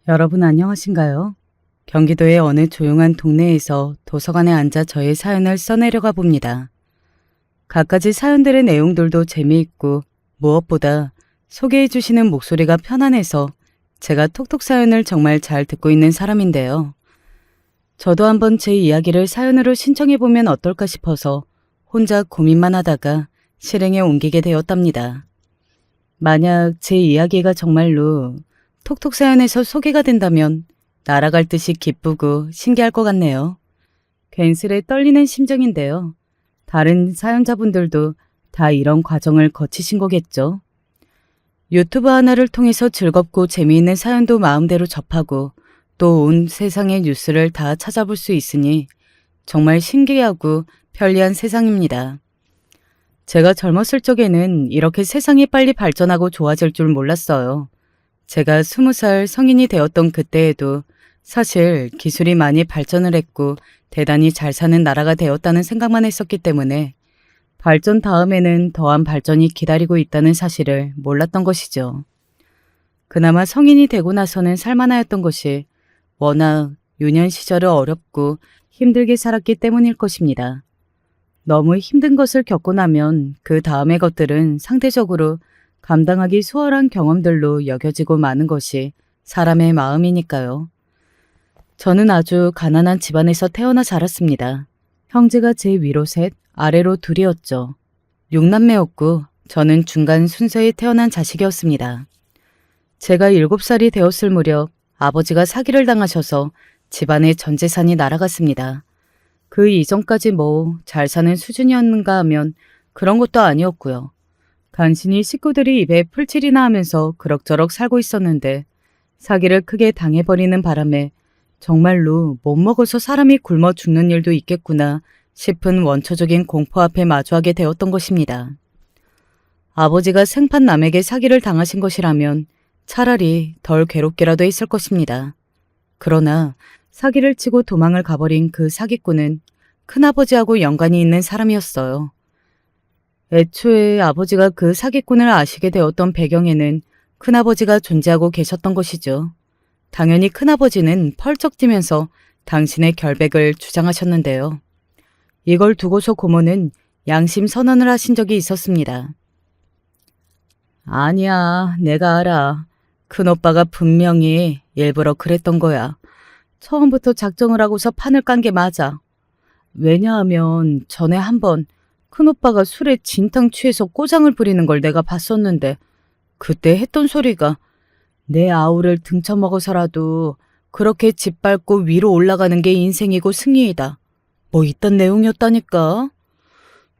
여러분 안녕하신가요? 경기도의 어느 조용한 동네에서 도서관에 앉아 저의 사연을 써내려가 봅니다. 갖가지 사연들의 내용들도 재미있고 무엇보다 소개해 주시는 목소리가 편안해서 제가 톡톡 사연을 정말 잘 듣고 있는 사람인데요. 저도 한번 제 이야기를 사연으로 신청해 보면 어떨까 싶어서 혼자 고민만 하다가 실행에 옮기게 되었답니다. 만약 제 이야기가 정말로 톡톡 사연에서 소개가 된다면 날아갈 듯이 기쁘고 신기할 것 같네요. 괜스레 떨리는 심정인데요. 다른 사연자분들도 다 이런 과정을 거치신 거겠죠. 유튜브 하나를 통해서 즐겁고 재미있는 사연도 마음대로 접하고 또 온 세상의 뉴스를 다 찾아볼 수 있으니 정말 신기하고 편리한 세상입니다. 제가 젊었을 적에는 이렇게 세상이 빨리 발전하고 좋아질 줄 몰랐어요. 제가 20살 성인이 되었던 그때에도 사실 기술이 많이 발전을 했고 대단히 잘 사는 나라가 되었다는 생각만 했었기 때문에 발전 다음에는 더한 발전이 기다리고 있다는 사실을 몰랐던 것이죠. 그나마 성인이 되고 나서는 살만하였던 것이 워낙 유년 시절을 어렵고 힘들게 살았기 때문일 것입니다. 너무 힘든 것을 겪고 나면 그 다음의 것들은 상대적으로 감당하기 수월한 경험들로 여겨지고 마는 것이 사람의 마음이니까요. 저는 아주 가난한 집안에서 태어나 자랐습니다. 형제가 제 위로 셋, 아래로 둘이었죠. 6남매였고 저는 중간 순서에 태어난 자식이었습니다. 제가 7살이 되었을 무렵 아버지가 사기를 당하셔서 집안의 전 재산이 날아갔습니다. 그 이전까지 잘 사는 수준이었는가 하면 그런 것도 아니었고요. 간신히 식구들이 입에 풀칠이나 하면서 그럭저럭 살고 있었는데 사기를 크게 당해버리는 바람에 정말로 못 먹어서 사람이 굶어 죽는 일도 있겠구나 싶은 원초적인 공포 앞에 마주하게 되었던 것입니다. 아버지가 생판 남에게 사기를 당하신 것이라면 차라리 덜 괴롭게라도 했을 것입니다. 그러나 사기를 치고 도망을 가버린 그 사기꾼은 큰아버지하고 연관이 있는 사람이었어요. 애초에 아버지가 그 사기꾼을 아시게 되었던 배경에는 큰아버지가 존재하고 계셨던 것이죠. 당연히 큰아버지는 펄쩍 뛰면서 당신의 결백을 주장하셨는데요. 이걸 두고서 고모는 양심 선언을 하신 적이 있었습니다. 아니야, 내가 알아. 큰오빠가 분명히 일부러 그랬던 거야. 처음부터 작정을 하고서 판을 깐 게 맞아. 왜냐하면 전에 한번 큰오빠가 술에 진탕 취해서 꼬장을 부리는 걸 내가 봤었는데 그때 했던 소리가 내 아우를 등쳐먹어서라도 그렇게 짓밟고 위로 올라가는 게 인생이고 승리이다. 이딴 내용이었다니까.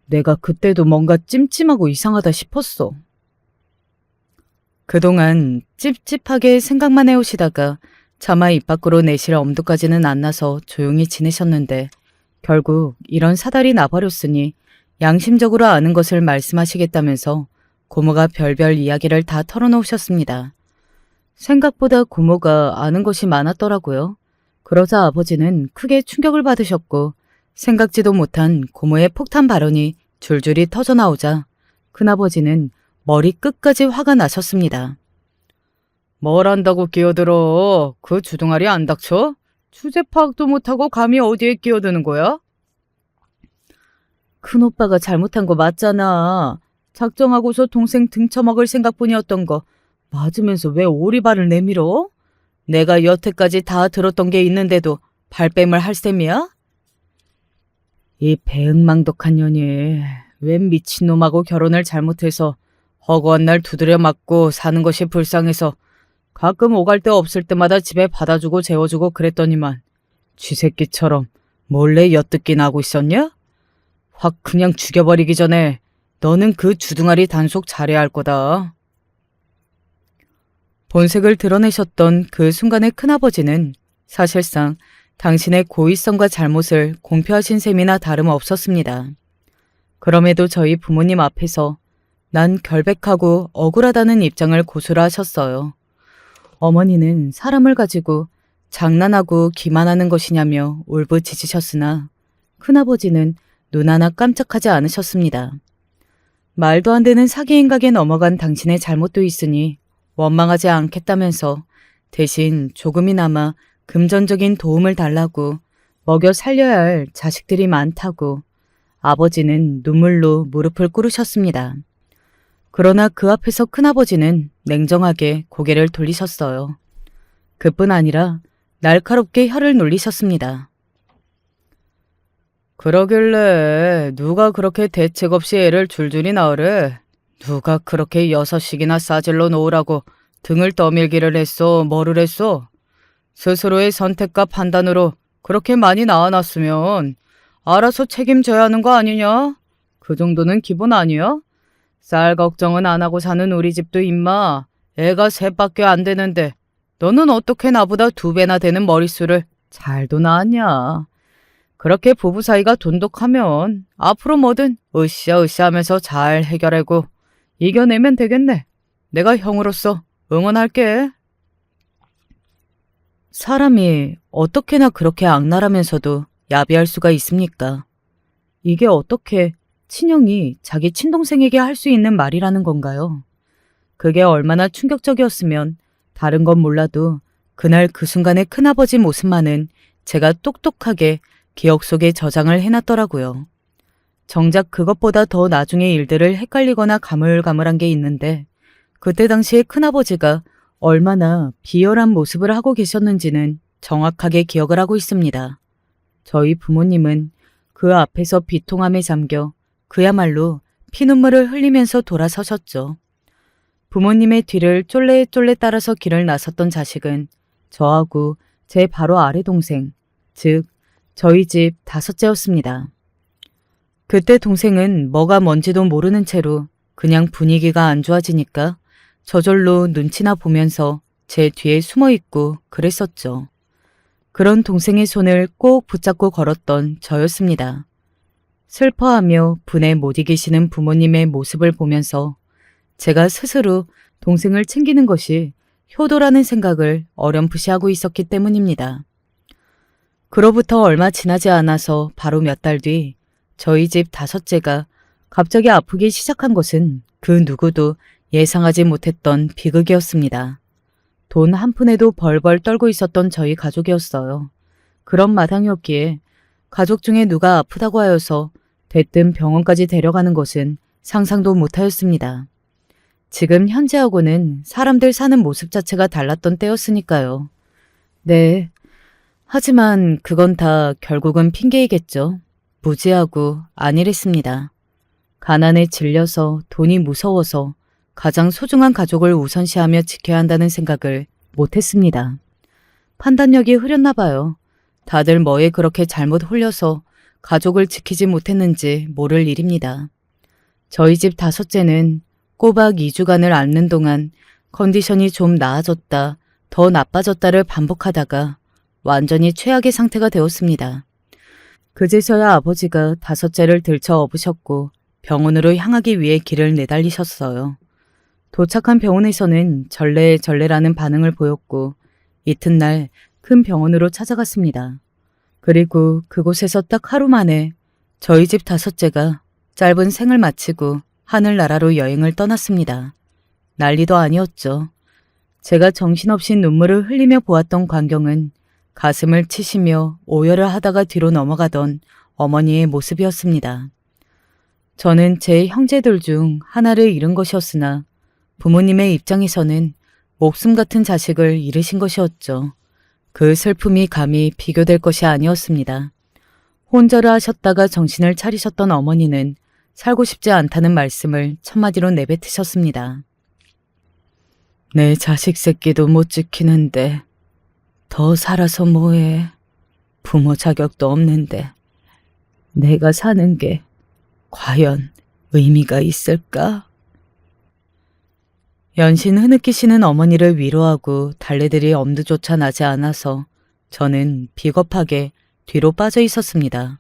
내가 그때도 뭔가 찜찜하고 이상하다 싶었어. 그동안 찝찝하게 생각만 해오시다가 차마 입 밖으로 내실 엄두까지는 안 나서 조용히 지내셨는데 결국 이런 사달이 나버렸으니 양심적으로 아는 것을 말씀하시겠다면서 고모가 별별 이야기를 다 털어놓으셨습니다. 생각보다 고모가 아는 것이 많았더라고요. 그러자 아버지는 크게 충격을 받으셨고 생각지도 못한 고모의 폭탄 발언이 줄줄이 터져나오자 큰아버지는 머리 끝까지 화가 나셨습니다. 뭘 안다고 끼어들어? 그 주둥아리 안 닥쳐? 주제 파악도 못하고 감히 어디에 끼어드는 거야? 큰오빠가 잘못한 거 맞잖아. 작정하고서 동생 등쳐먹을 생각뿐이었던 거 맞으면서 왜 오리발을 내밀어? 내가 여태까지 다 들었던 게 있는데도 발뺌을 할 셈이야? 이 배은망덕한 년이 웬 미친놈하고 결혼을 잘못해서 허구한 날 두드려 맞고 사는 것이 불쌍해서 가끔 오갈 데 없을 때마다 집에 받아주고 재워주고 그랬더니만 쥐새끼처럼 몰래 엿듣기나 하고 있었냐? 확 그냥 죽여버리기 전에 너는 그 주둥아리 단속 잘해야 할 거다. 본색을 드러내셨던 그 순간의 큰아버지는 사실상 당신의 고의성과 잘못을 공표하신 셈이나 다름없었습니다. 그럼에도 저희 부모님 앞에서 난 결백하고 억울하다는 입장을 고수를 하셨어요. 어머니는 사람을 가지고 장난하고 기만하는 것이냐며 울부짖으셨으나 큰아버지는 눈 하나 깜짝하지 않으셨습니다. 말도 안 되는 사기 행각에 넘어간 당신의 잘못도 있으니 원망하지 않겠다면서 대신 조금이나마 금전적인 도움을 달라고 먹여 살려야 할 자식들이 많다고 아버지는 눈물로 무릎을 꿇으셨습니다. 그러나 그 앞에서 큰아버지는 냉정하게 고개를 돌리셨어요. 그뿐 아니라 날카롭게 혀를 놀리셨습니다. 그러길래 누가 그렇게 대책 없이 애를 줄줄이 낳으래? 누가 그렇게 6씩이나 싸질러 놓으라고 등을 떠밀기를 했어? 뭐를 했어? 스스로의 선택과 판단으로 그렇게 많이 낳아놨으면 알아서 책임져야 하는 거 아니냐? 그 정도는 기본 아니야? 쌀 걱정은 안 하고 사는 우리 집도 임마 애가 셋밖에 안 되는데 너는 어떻게 나보다 2배나 되는 머릿수를 잘도 낳았냐? 그렇게 부부 사이가 돈독하면 앞으로 뭐든 으쌰으쌰 하면서 잘 해결하고 이겨내면 되겠네. 내가 형으로서 응원할게. 사람이 어떻게나 그렇게 악랄하면서도 야비할 수가 있습니까? 이게 어떻게 친형이 자기 친동생에게 할 수 있는 말이라는 건가요? 그게 얼마나 충격적이었으면 다른 건 몰라도 그날 그 순간의 큰아버지 모습만은 제가 똑똑하게 기억 속에 저장을 해놨더라고요. 정작 그것보다 더 나중의 일들을 헷갈리거나 가물가물한 게 있는데 그때 당시에 큰아버지가 얼마나 비열한 모습을 하고 계셨는지는 정확하게 기억을 하고 있습니다. 저희 부모님은 그 앞에서 비통함에 잠겨 그야말로 피눈물을 흘리면서 돌아서셨죠. 부모님의 뒤를 쫄래쫄래 따라서 길을 나섰던 자식은 저하고 제 바로 아래 동생, 즉 저희 집 5째였습니다. 그때 동생은 뭐가 뭔지도 모르는 채로 그냥 분위기가 안 좋아지니까 저절로 눈치나 보면서 제 뒤에 숨어 있고 그랬었죠. 그런 동생의 손을 꼭 붙잡고 걸었던 저였습니다. 슬퍼하며 분에 못 이기시는 부모님의 모습을 보면서 제가 스스로 동생을 챙기는 것이 효도라는 생각을 어렴풋이 하고 있었기 때문입니다. 그로부터 얼마 지나지 않아서 바로 몇 달 뒤 저희 집 5째가 갑자기 아프기 시작한 것은 그 누구도 예상하지 못했던 비극이었습니다. 돈 한 푼에도 벌벌 떨고 있었던 저희 가족이었어요. 그런 마당이었기에 가족 중에 누가 아프다고 하여서 대뜸 병원까지 데려가는 것은 상상도 못하였습니다. 지금 현재하고는 사람들 사는 모습 자체가 달랐던 때였으니까요. 네. 하지만 그건 다 결국은 핑계이겠죠. 무지하고 안일했습니다. 가난에 질려서 돈이 무서워서 가장 소중한 가족을 우선시하며 지켜야 한다는 생각을 못했습니다. 판단력이 흐렸나 봐요. 다들 뭐에 그렇게 잘못 홀려서 가족을 지키지 못했는지 모를 일입니다. 저희 집 5째는 꼬박 2주간을 앓는 동안 컨디션이 좀 나아졌다, 더 나빠졌다를 반복하다가 완전히 최악의 상태가 되었습니다. 그제서야 아버지가 5째를 들쳐 업으셨고 병원으로 향하기 위해 길을 내달리셨어요. 도착한 병원에서는 절레절레라는 반응을 보였고 이튿날 큰 병원으로 찾아갔습니다. 그리고 그곳에서 딱 하루 만에 저희 집 5째가 짧은 생을 마치고 하늘나라로 여행을 떠났습니다. 난리도 아니었죠. 제가 정신없이 눈물을 흘리며 보았던 광경은 가슴을 치시며 오열을 하다가 뒤로 넘어가던 어머니의 모습이었습니다. 저는 제 형제들 중 하나를 잃은 것이었으나 부모님의 입장에서는 목숨 같은 자식을 잃으신 것이었죠. 그 슬픔이 감히 비교될 것이 아니었습니다. 혼절을 하셨다가 정신을 차리셨던 어머니는 살고 싶지 않다는 말씀을 첫마디로 내뱉으셨습니다. 내 자식 새끼도 못 지키는데 더 살아서 뭐해. 부모 자격도 없는데 내가 사는 게 과연 의미가 있을까? 연신 흐느끼시는 어머니를 위로하고 달래드릴 엄두조차 나지 않아서 저는 비겁하게 뒤로 빠져 있었습니다.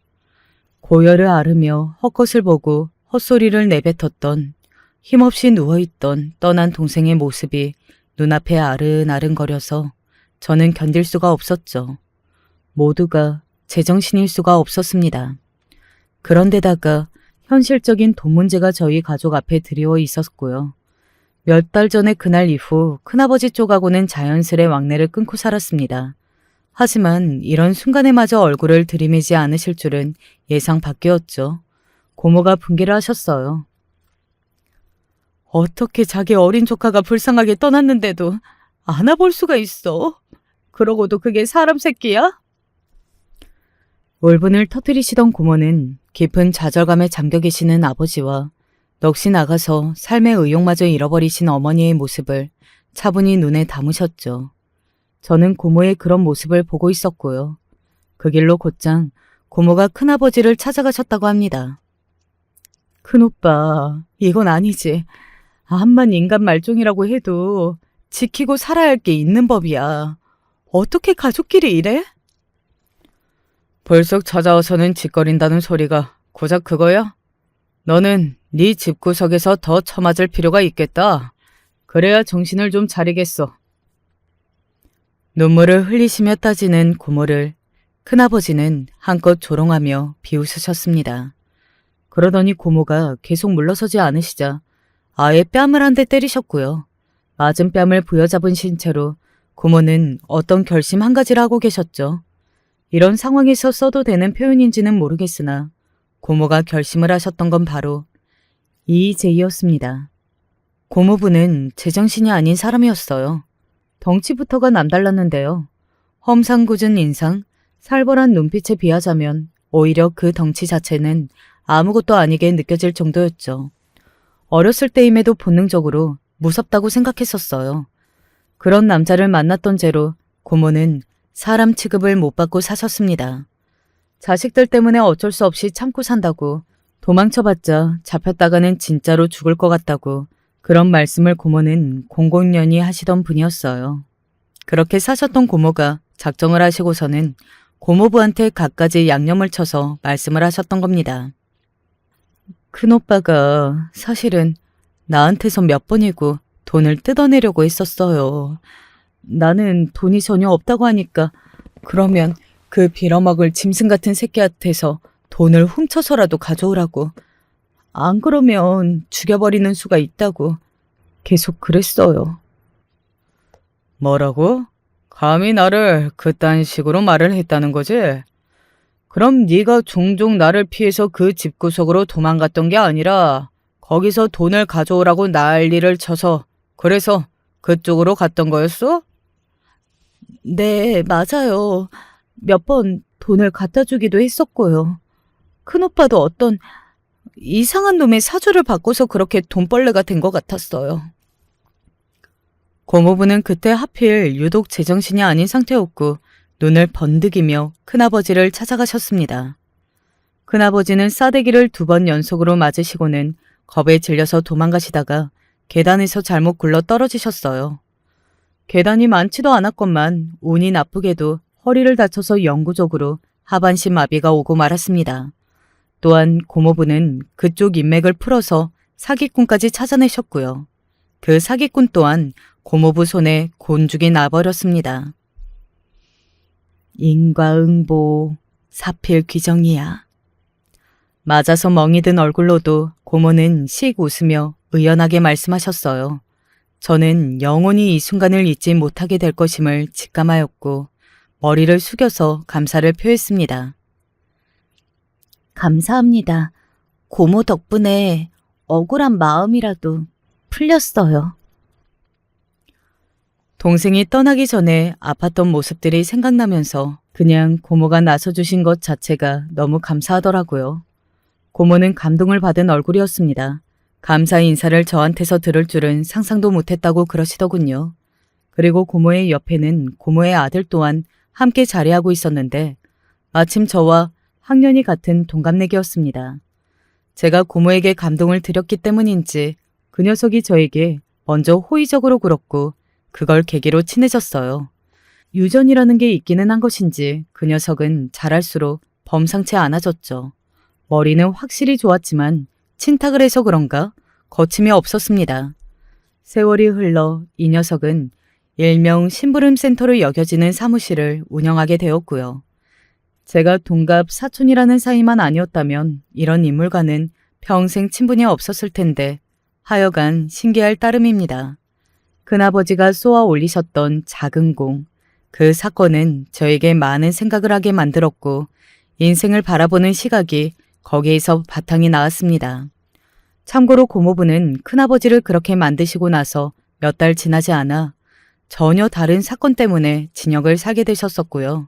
고열을 앓으며 헛것을 보고 헛소리를 내뱉었던 힘없이 누워있던 떠난 동생의 모습이 눈앞에 아른아른거려서 저는 견딜 수가 없었죠. 모두가 제정신일 수가 없었습니다. 그런데다가 현실적인 돈 문제가 저희 가족 앞에 드리워 있었고요. 몇 달 전에 그날 이후 큰아버지 쪽하고는 자연스레 왕래를 끊고 살았습니다. 하지만 이런 순간에마저 얼굴을 들이미지 않으실 줄은 예상 밖이었죠. 고모가 분개를 하셨어요. 어떻게 자기 어린 조카가 불쌍하게 떠났는데도 안아볼 수가 있어? 그러고도 그게 사람 새끼야? 울분을 터뜨리시던 고모는 깊은 좌절감에 잠겨 계시는 아버지와 넋이 나가서 삶의 의욕마저 잃어버리신 어머니의 모습을 차분히 눈에 담으셨죠. 저는 고모의 그런 모습을 보고 있었고요. 그 길로 곧장 고모가 큰아버지를 찾아가셨다고 합니다. 큰오빠, 이건 아니지. 암만 인간 말종이라고 해도 지키고 살아야 할 게 있는 법이야. 어떻게 가족끼리 이래? 불쑥 찾아와서는 짓거린다는 소리가 고작 그거야? 너는 네 집구석에서 더 처맞을 필요가 있겠다. 그래야 정신을 좀 차리겠어. 눈물을 흘리시며 따지는 고모를 큰아버지는 한껏 조롱하며 비웃으셨습니다. 그러더니 고모가 계속 물러서지 않으시자 아예 뺨을 한 대 때리셨고요. 맞은 뺨을 부여잡으신 채로 고모는 어떤 결심 한 가지를 하고 계셨죠. 이런 상황에서 써도 되는 표현인지는 모르겠으나 고모가 결심을 하셨던 건 바로 이의제이였습니다. 고모부는 제정신이 아닌 사람이었어요. 덩치부터가 남달랐는데요. 험상궂은 인상, 살벌한 눈빛에 비하자면 오히려 그 덩치 자체는 아무것도 아니게 느껴질 정도였죠. 어렸을 때임에도 본능적으로 무섭다고 생각했었어요. 그런 남자를 만났던 죄로 고모는 사람 취급을 못 받고 사셨습니다. 자식들 때문에 어쩔 수 없이 참고 산다고, 도망쳐봤자 잡혔다가는 진짜로 죽을 것 같다고 그런 말씀을 고모는 공공연히 하시던 분이었어요. 그렇게 사셨던 고모가 작정을 하시고서는 고모부한테 갖가지 양념을 쳐서 말씀을 하셨던 겁니다. 큰오빠가 사실은 나한테서 몇 번이고 돈을 뜯어내려고 했었어요. 나는 돈이 전혀 없다고 하니까 그러면 그 빌어먹을 짐승 같은 새끼한테서 돈을 훔쳐서라도 가져오라고. 안 그러면 죽여버리는 수가 있다고 계속 그랬어요. 뭐라고? 감히 나를 그딴 식으로 말을 했다는 거지? 그럼 네가 종종 나를 피해서 그 집구석으로 도망갔던 게 아니라 거기서 돈을 가져오라고 난리를 쳐서 그래서 그쪽으로 갔던 거였어? 네, 맞아요. 몇 번 돈을 갖다 주기도 했었고요. 큰오빠도 어떤 이상한 놈의 사주를 받고서 그렇게 돈벌레가 된 것 같았어요. 고모부는 그때 하필 유독 제정신이 아닌 상태였고 눈을 번득이며 큰아버지를 찾아가셨습니다. 큰아버지는 싸대기를 2번 연속으로 맞으시고는 겁에 질려서 도망가시다가 계단에서 잘못 굴러 떨어지셨어요. 계단이 많지도 않았건만 운이 나쁘게도 허리를 다쳐서 영구적으로 하반신 마비가 오고 말았습니다. 또한 고모부는 그쪽 인맥을 풀어서 사기꾼까지 찾아내셨고요. 그 사기꾼 또한 고모부 손에 곤죽이 나버렸습니다. 인과응보, 사필귀정이야. 맞아서 멍이 든 얼굴로도 고모는 씩 웃으며 의연하게 말씀하셨어요. 저는 영원히 이 순간을 잊지 못하게 될 것임을 직감하였고 머리를 숙여서 감사를 표했습니다. 감사합니다. 고모 덕분에 억울한 마음이라도 풀렸어요. 동생이 떠나기 전에 아팠던 모습들이 생각나면서 그냥 고모가 나서주신 것 자체가 너무 감사하더라고요. 고모는 감동을 받은 얼굴이었습니다. 감사 인사를 저한테서 들을 줄은 상상도 못했다고 그러시더군요. 그리고 고모의 옆에는 고모의 아들 또한 함께 자리하고 있었는데 마침 저와 학년이 같은 동갑내기였습니다. 제가 고모에게 감동을 드렸기 때문인지 그 녀석이 저에게 먼저 호의적으로 굴었고 그걸 계기로 친해졌어요. 유전이라는 게 있기는 한 것인지 그 녀석은 자랄수록 범상치 않아졌죠. 머리는 확실히 좋았지만 친탁을 해서 그런가 거침이 없었습니다. 세월이 흘러 이 녀석은 일명 심부름센터로 여겨지는 사무실을 운영하게 되었고요. 제가 동갑 사촌이라는 사이만 아니었다면 이런 인물과는 평생 친분이 없었을 텐데 하여간 신기할 따름입니다. 큰아버지가 쏘아 올리셨던 작은 공, 그 사건은 저에게 많은 생각을 하게 만들었고 인생을 바라보는 시각이 거기에서 바탕이 나왔습니다. 참고로 고모부는 큰아버지를 그렇게 만드시고 나서 몇 달 지나지 않아 전혀 다른 사건 때문에 징역을 살게 되셨었고요.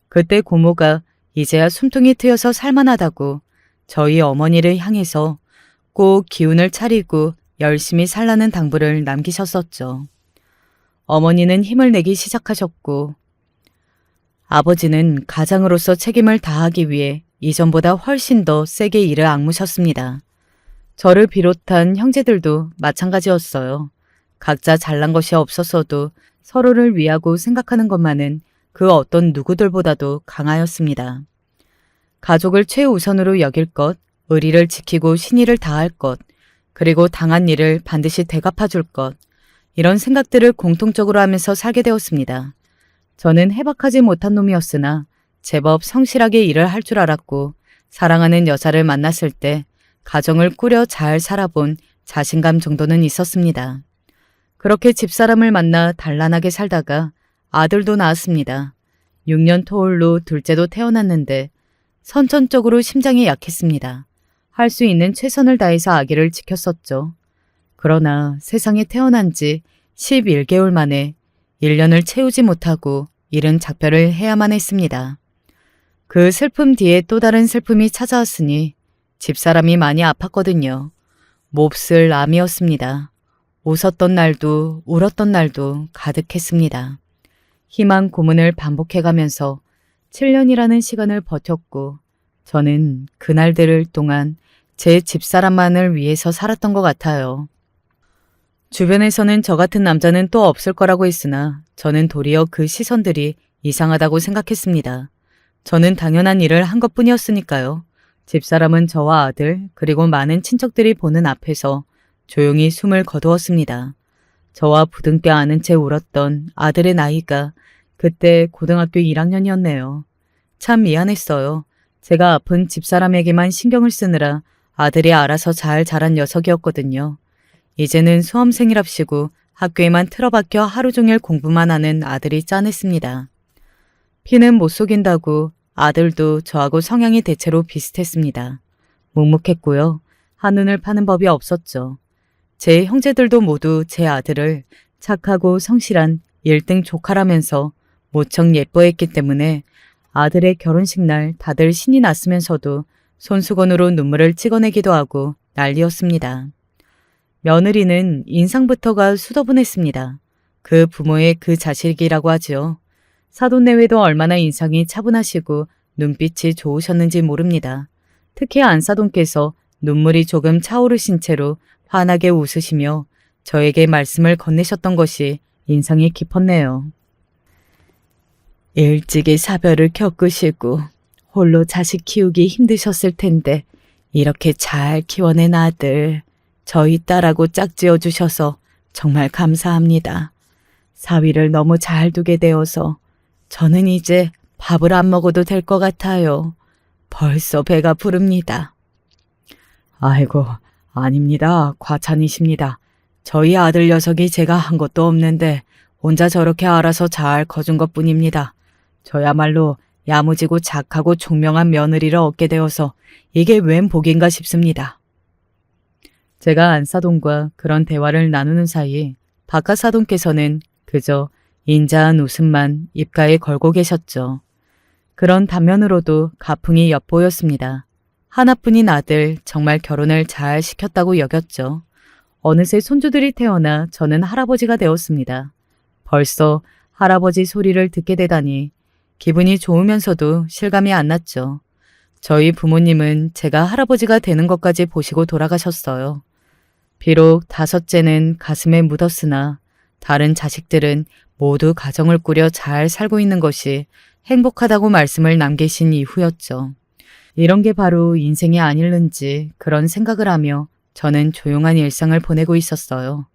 그때 고모가 이제야 숨통이 트여서 살만하다고 저희 어머니를 향해서 꼭 기운을 차리고 열심히 살라는 당부를 남기셨었죠. 어머니는 힘을 내기 시작하셨고 아버지는 가장으로서 책임을 다하기 위해 이전보다 훨씬 더 세게 일을 악무셨습니다. 저를 비롯한 형제들도 마찬가지였어요. 각자 잘난 것이 없었어도 서로를 위하고 생각하는 것만은 그 어떤 누구들보다도 강하였습니다. 가족을 최우선으로 여길 것, 의리를 지키고 신의를 다할 것, 그리고 당한 일을 반드시 되갚아줄 것, 이런 생각들을 공통적으로 하면서 살게 되었습니다. 저는 해박하지 못한 놈이었으나 제법 성실하게 일을 할 줄 알았고 사랑하는 여자를 만났을 때 가정을 꾸려 잘 살아본 자신감 정도는 있었습니다. 그렇게 집사람을 만나 단란하게 살다가 아들도 낳았습니다. 6년 터울로 둘째도 태어났는데 선천적으로 심장이 약했습니다. 할 수 있는 최선을 다해서 아기를 지켰었죠. 그러나 세상에 태어난 지 11개월 만에 1년을 채우지 못하고 이른 작별을 해야만 했습니다. 그 슬픔 뒤에 또 다른 슬픔이 찾아왔으니 집사람이 많이 아팠거든요. 몹쓸 암이었습니다. 웃었던 날도 울었던 날도 가득했습니다. 희망 고문을 반복해가면서 7년이라는 시간을 버텼고 저는 그날들을 동안 제 집사람만을 위해서 살았던 것 같아요. 주변에서는 저 같은 남자는 또 없을 거라고 했으나 저는 도리어 그 시선들이 이상하다고 생각했습니다. 저는 당연한 일을 한 것뿐이었으니까요. 집사람은 저와 아들 그리고 많은 친척들이 보는 앞에서 조용히 숨을 거두었습니다. 저와 부둥켜 안은 채 울었던 아들의 나이가 그때 고등학교 1학년이었네요. 참 미안했어요. 제가 아픈 집사람에게만 신경을 쓰느라 아들이 알아서 잘 자란 녀석이었거든요. 이제는 수험생이랍시고 학교에만 틀어박혀 하루 종일 공부만 하는 아들이 짠했습니다. 피는 못 속인다고 아들도 저하고 성향이 대체로 비슷했습니다. 묵묵했고요. 한눈을 파는 법이 없었죠. 제 형제들도 모두 제 아들을 착하고 성실한 1등 조카라면서 무척 예뻐했기 때문에 아들의 결혼식 날 다들 신이 났으면서도 손수건으로 눈물을 찍어내기도 하고 난리였습니다. 며느리는 인상부터가 수더분했습니다. 그 부모의 그 자식이라고 하지요. 사돈내외도 얼마나 인상이 차분하시고 눈빛이 좋으셨는지 모릅니다. 특히 안사돈께서 눈물이 조금 차오르신 채로 환하게 웃으시며 저에게 말씀을 건네셨던 것이 인상이 깊었네요. 일찍이 사별을 겪으시고 홀로 자식 키우기 힘드셨을 텐데 이렇게 잘 키워낸 아들 저희 딸하고 짝지어 주셔서 정말 감사합니다. 사위를 너무 잘 두게 되어서 저는 이제 밥을 안 먹어도 될 것 같아요. 벌써 배가 부릅니다. 아이고, 아닙니다. 과찬이십니다. 저희 아들 녀석이 제가 한 것도 없는데 혼자 저렇게 알아서 잘 커준 것뿐입니다. 저야말로 야무지고 착하고 총명한 며느리를 얻게 되어서 이게 웬 복인가 싶습니다. 제가 안사돈과 그런 대화를 나누는 사이 박하사돈께서는 그저 인자한 웃음만 입가에 걸고 계셨죠. 그런 단면으로도 가풍이 엿보였습니다. 하나뿐인 아들 정말 결혼을 잘 시켰다고 여겼죠. 어느새 손주들이 태어나 저는 할아버지가 되었습니다. 벌써 할아버지 소리를 듣게 되다니 기분이 좋으면서도 실감이 안 났죠. 저희 부모님은 제가 할아버지가 되는 것까지 보시고 돌아가셨어요. 비록 다섯째는 가슴에 묻었으나 다른 자식들은 모두 가정을 꾸려 잘 살고 있는 것이 행복하다고 말씀을 남기신 이후였죠. 이런 게 바로 인생이 아닐는지 그런 생각을 하며 저는 조용한 일상을 보내고 있었어요.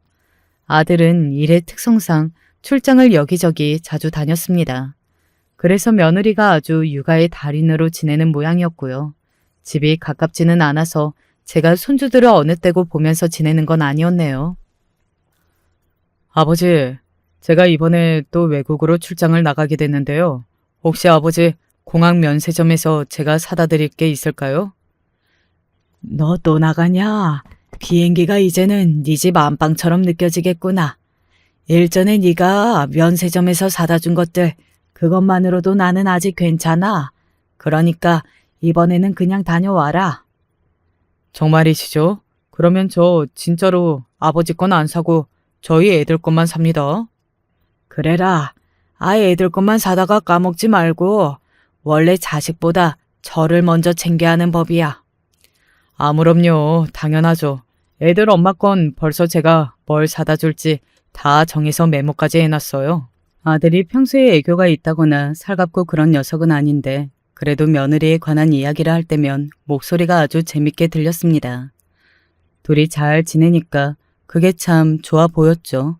아들은 일의 특성상 출장을 여기저기 자주 다녔습니다. 그래서 며느리가 아주 육아의 달인으로 지내는 모양이었고요. 집이 가깝지는 않아서 제가 손주들을 어느 때고 보면서 지내는 건 아니었네요. 아버지, 제가 이번에 또 외국으로 출장을 나가게 됐는데요. 혹시 아버지 공항 면세점에서 제가 사다 드릴 게 있을까요? 너 또 나가냐? 비행기가 이제는 네 집 안방처럼 느껴지겠구나. 일전에 네가 면세점에서 사다 준 것들 그것만으로도 나는 아직 괜찮아. 그러니까 이번에는 그냥 다녀와라. 정말이시죠? 그러면 저 진짜로 아버지 건 안 사고 저희 애들 것만 삽니다. 그래라. 아예 애들 것만 사다가 까먹지 말고 원래 자식보다 저를 먼저 챙겨야 하는 법이야. 아무럼요. 당연하죠. 애들 엄마 건 벌써 제가 뭘 사다 줄지 다 정해서 메모까지 해놨어요. 아들이 평소에 애교가 있다거나 살갑고 그런 녀석은 아닌데 그래도 며느리에 관한 이야기를 할 때면 목소리가 아주 재밌게 들렸습니다. 둘이 잘 지내니까 그게 참 좋아 보였죠.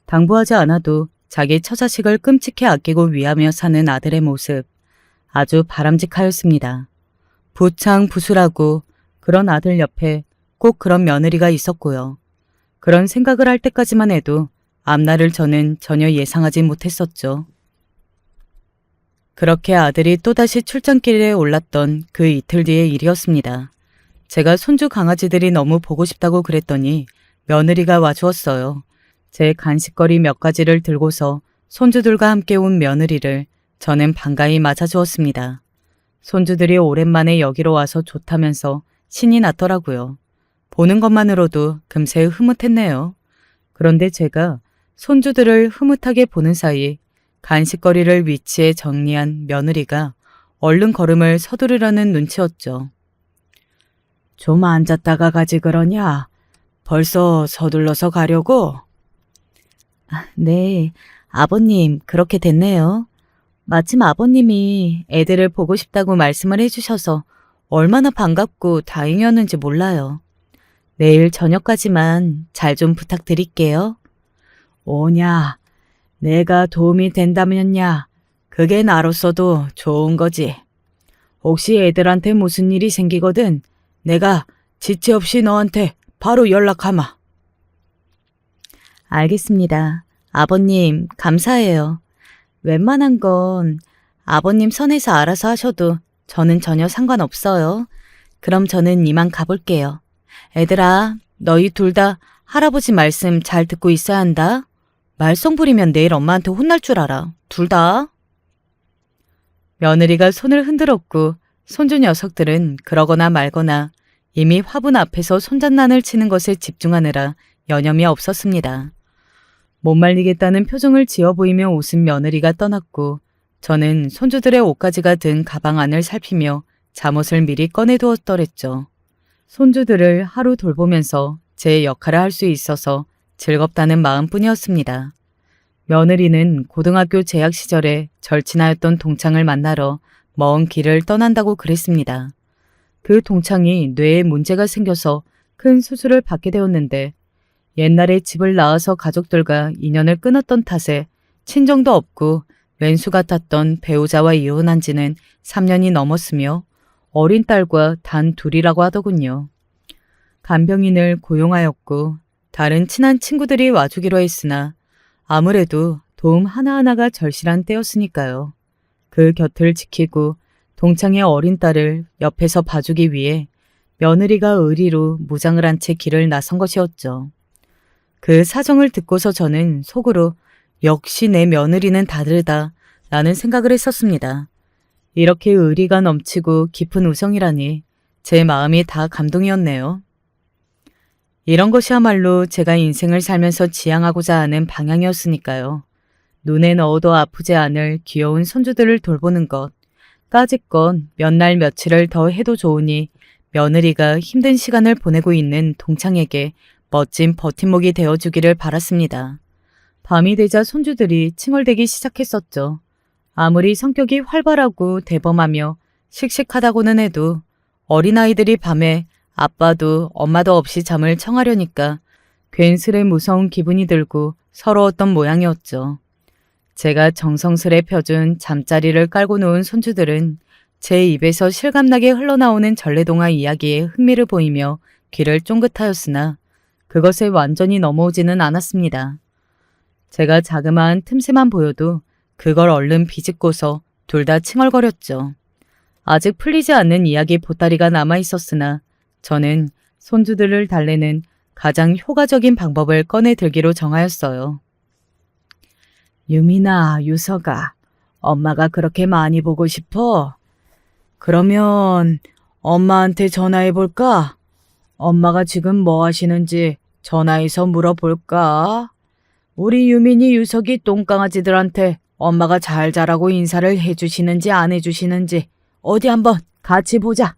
당부하지 않아도 자기 처자식을 끔찍히 아끼고 위하며 사는 아들의 모습 아주 바람직하였습니다. 부창부수라고 그런 아들 옆에 꼭 그런 며느리가 있었고요. 그런 생각을 할 때까지만 해도 앞날을 저는 전혀 예상하지 못했었죠. 그렇게 아들이 또다시 출장길에 올랐던 그 이틀 뒤의 일이었습니다. 제가 손주 강아지들이 너무 보고 싶다고 그랬더니 며느리가 와주었어요. 제 간식거리 몇 가지를 들고서 손주들과 함께 온 며느리를 저는 반가이 맞아주었습니다. 손주들이 오랜만에 여기로 와서 좋다면서 신이 났더라고요. 보는 것만으로도 금세 흐뭇했네요. 그런데 제가 손주들을 흐뭇하게 보는 사이 간식거리를 위치에 정리한 며느리가 얼른 걸음을 서두르려는 눈치였죠. 좀 앉았다가 가지 그러냐? 벌써 서둘러서 가려고? 네, 아버님 그렇게 됐네요. 마침 아버님이 애들을 보고 싶다고 말씀을 해주셔서 얼마나 반갑고 다행이었는지 몰라요. 내일 저녁까지만 잘 좀 부탁드릴게요. 오냐, 내가 도움이 된다면야 그게 나로서도 좋은 거지. 혹시 애들한테 무슨 일이 생기거든 내가 지체 없이 너한테 바로 연락하마. 알겠습니다. 아버님 감사해요. 웬만한 건 아버님 선에서 알아서 하셔도 저는 전혀 상관없어요. 그럼 저는 이만 가볼게요. 애들아, 너희 둘 다 할아버지 말씀 잘 듣고 있어야 한다. 말썽 부리면 내일 엄마한테 혼날 줄 알아. 둘 다. 며느리가 손을 흔들었고 손주 녀석들은 그러거나 말거나 이미 화분 앞에서 손잔난을 치는 것에 집중하느라 여념이 없었습니다. 못 말리겠다는 표정을 지어 보이며 웃은 며느리가 떠났고 저는 손주들의 옷가지가 든 가방 안을 살피며 잠옷을 미리 꺼내두었더랬죠. 손주들을 하루 돌보면서 제 역할을 할 수 있어서 즐겁다는 마음뿐이었습니다. 며느리는 고등학교 재학 시절에 절친하였던 동창을 만나러 먼 길을 떠난다고 그랬습니다. 그 동창이 뇌에 문제가 생겨서 큰 수술을 받게 되었는데 옛날에 집을 나와서 가족들과 인연을 끊었던 탓에 친정도 없고 왼수 같았던 배우자와 이혼한 지는 3년이 넘었으며 어린 딸과 단 둘이라고 하더군요. 간병인을 고용하였고 다른 친한 친구들이 와주기로 했으나 아무래도 도움 하나하나가 절실한 때였으니까요. 그 곁을 지키고 동창의 어린 딸을 옆에서 봐주기 위해 며느리가 의리로 무장을 한 채 길을 나선 것이었죠. 그 사정을 듣고서 저는 속으로 역시 내 며느리는 다르다 라는 생각을 했었습니다. 이렇게 의리가 넘치고 깊은 우정이라니 제 마음이 다 감동이었네요. 이런 것이야말로 제가 인생을 살면서 지향하고자 하는 방향이었으니까요. 눈에 넣어도 아프지 않을 귀여운 손주들을 돌보는 것, 까짓것 몇 날 며칠을 더 해도 좋으니 며느리가 힘든 시간을 보내고 있는 동창에게 멋진 버팀목이 되어주기를 바랐습니다. 밤이 되자 손주들이 칭얼대기 시작했었죠. 아무리 성격이 활발하고 대범하며 씩씩하다고는 해도 어린아이들이 밤에 아빠도 엄마도 없이 잠을 청하려니까 괜스레 무서운 기분이 들고 서러웠던 모양이었죠. 제가 정성스레 펴준 잠자리를 깔고 누운 손주들은 제 입에서 실감나게 흘러나오는 전래동화 이야기에 흥미를 보이며 귀를 쫑긋하였으나 그것에 완전히 넘어오지는 않았습니다. 제가 자그마한 틈새만 보여도 그걸 얼른 비집고서 둘 다 칭얼거렸죠. 아직 풀리지 않는 이야기 보따리가 남아있었으나 저는 손주들을 달래는 가장 효과적인 방법을 꺼내 들기로 정하였어요. 유민아, 유서가, 엄마가 그렇게 많이 보고 싶어? 그러면 엄마한테 전화해볼까? 엄마가 지금 뭐 하시는지 전화해서 물어볼까? 우리 유민이 유석이 똥강아지들한테 엄마가 잘 자라고 인사를 해주시는지 안 해주시는지 어디 한번 같이 보자.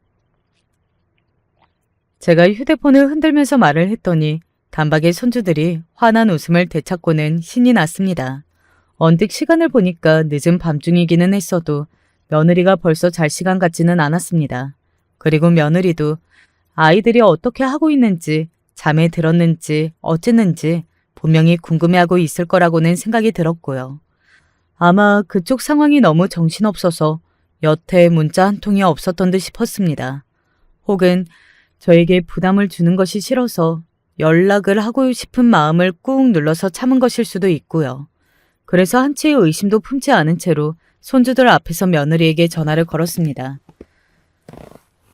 제가 휴대폰을 흔들면서 말을 했더니 단박에 손주들이 환한 웃음을 되찾고는 신이 났습니다. 언뜻 시간을 보니까 늦은 밤중이기는 했어도 며느리가 벌써 잘 시간 같지는 않았습니다. 그리고 며느리도 아이들이 어떻게 하고 있는지, 잠에 들었는지 어쨌는지 분명히 궁금해하고 있을 거라고는 생각이 들었고요. 아마 그쪽 상황이 너무 정신없어서 여태 문자 한 통이 없었던 듯 싶었습니다. 혹은 저에게 부담을 주는 것이 싫어서 연락을 하고 싶은 마음을 꾹 눌러서 참은 것일 수도 있고요. 그래서 한치의 의심도 품지 않은 채로 손주들 앞에서 며느리에게 전화를 걸었습니다.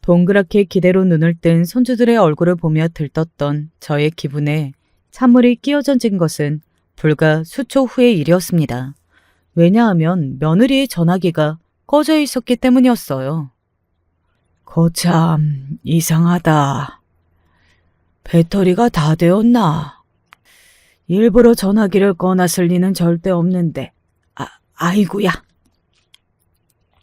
동그랗게 기대로 눈을 뜬 손주들의 얼굴을 보며 들떴던 저의 기분에 찬물이 끼어져진 것은 불과 수초 후의 일이었습니다. 왜냐하면 며느리의 전화기가 꺼져 있었기 때문이었어요. 거참 이상하다. 배터리가 다 되었나? 일부러 전화기를 꺼놨을 리는 절대 없는데. 아이고야.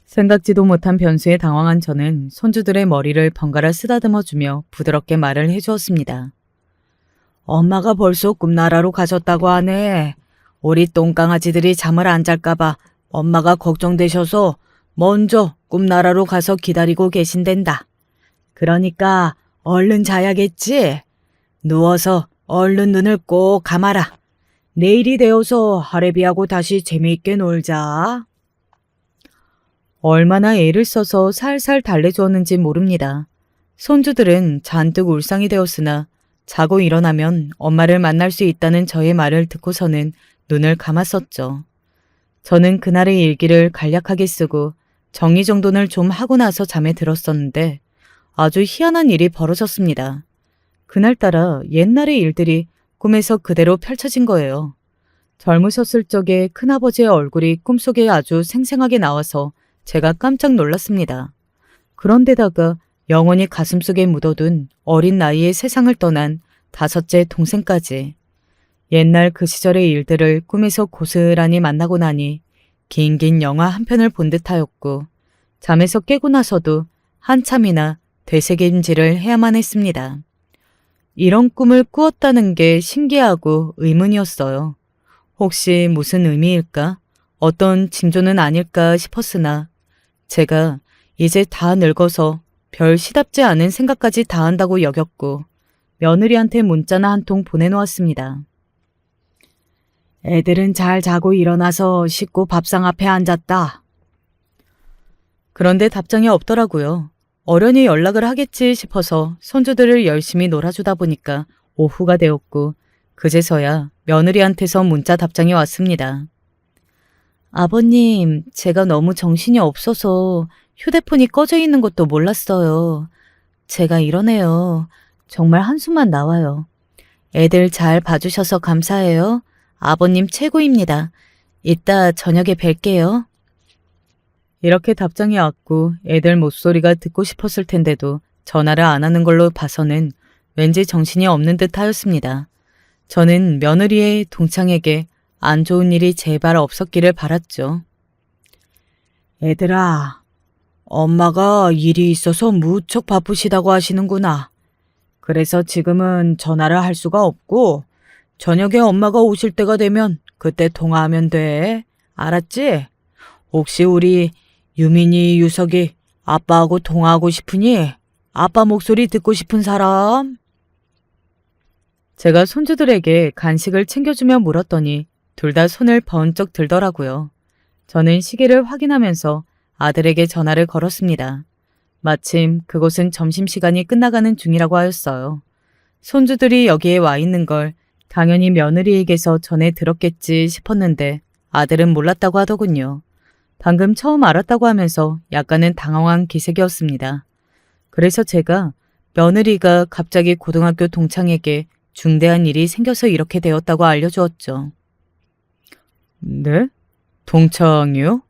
생각지도 못한 변수에 당황한 저는 손주들의 머리를 번갈아 쓰다듬어주며 부드럽게 말을 해주었습니다. 엄마가 벌써 꿈나라로 가셨다고 하네. 우리 똥강아지들이 잠을 안 잘까봐 엄마가 걱정되셔서 먼저 꿈나라로 가서 기다리고 계신댄다. 그러니까 얼른 자야겠지? 누워서 얼른 눈을 꼭 감아라. 내일이 되어서 하레비하고 다시 재미있게 놀자. 얼마나 애를 써서 살살 달래주었는지 모릅니다. 손주들은 잔뜩 울상이 되었으나 자고 일어나면 엄마를 만날 수 있다는 저의 말을 듣고서는 눈을 감았었죠. 저는 그날의 일기를 간략하게 쓰고 정리정돈을 좀 하고 나서 잠에 들었었는데 아주 희한한 일이 벌어졌습니다. 그날따라 옛날의 일들이 꿈에서 그대로 펼쳐진 거예요. 젊으셨을 적에 큰아버지의 얼굴이 꿈속에 아주 생생하게 나와서 제가 깜짝 놀랐습니다. 그런데다가 영원히 가슴속에 묻어둔 어린 나이에 세상을 떠난 다섯째 동생까지. 옛날 그 시절의 일들을 꿈에서 고스란히 만나고 나니 긴긴 영화 한 편을 본 듯하였고 잠에서 깨고 나서도 한참이나 되새김질을 해야만 했습니다. 이런 꿈을 꾸었다는 게 신기하고 의문이었어요. 혹시 무슨 의미일까? 어떤 징조는 아닐까 싶었으나 제가 이제 다 늙어서 별 시답지 않은 생각까지 다 한다고 여겼고 며느리한테 문자나 한 통 보내놓았습니다. 애들은 잘 자고 일어나서 씻고 밥상 앞에 앉았다. 그런데 답장이 없더라고요. 어련히 연락을 하겠지 싶어서 손주들을 열심히 놀아주다 보니까 오후가 되었고 그제서야 며느리한테서 문자 답장이 왔습니다. 아버님, 제가 너무 정신이 없어서 휴대폰이 꺼져 있는 것도 몰랐어요. 제가 이러네요. 정말 한숨만 나와요. 애들 잘 봐주셔서 감사해요. 아버님 최고입니다. 이따 저녁에 뵐게요. 이렇게 답장이 왔고 애들 목소리가 듣고 싶었을 텐데도 전화를 안 하는 걸로 봐서는 왠지 정신이 없는 듯 하였습니다. 저는 며느리의 동창에게 안 좋은 일이 제발 없었기를 바랐죠. 애들아, 엄마가 일이 있어서 무척 바쁘시다고 하시는구나. 그래서 지금은 전화를 할 수가 없고 저녁에 엄마가 오실 때가 되면 그때 통화하면 돼. 알았지? 혹시 우리 유민이, 유석이 아빠하고 통화하고 싶으니? 아빠 목소리 듣고 싶은 사람? 제가 손주들에게 간식을 챙겨주며 물었더니 둘 다 손을 번쩍 들더라고요. 저는 시계를 확인하면서 아들에게 전화를 걸었습니다. 마침 그곳은 점심시간이 끝나가는 중이라고 하였어요. 손주들이 여기에 와 있는 걸 당연히 며느리에게서 전해 들었겠지 싶었는데 아들은 몰랐다고 하더군요. 방금 처음 알았다고 하면서 약간은 당황한 기색이었습니다. 그래서 제가 며느리가 갑자기 고등학교 동창에게 중대한 일이 생겨서 이렇게 되었다고 알려주었죠. 네? 동창이요?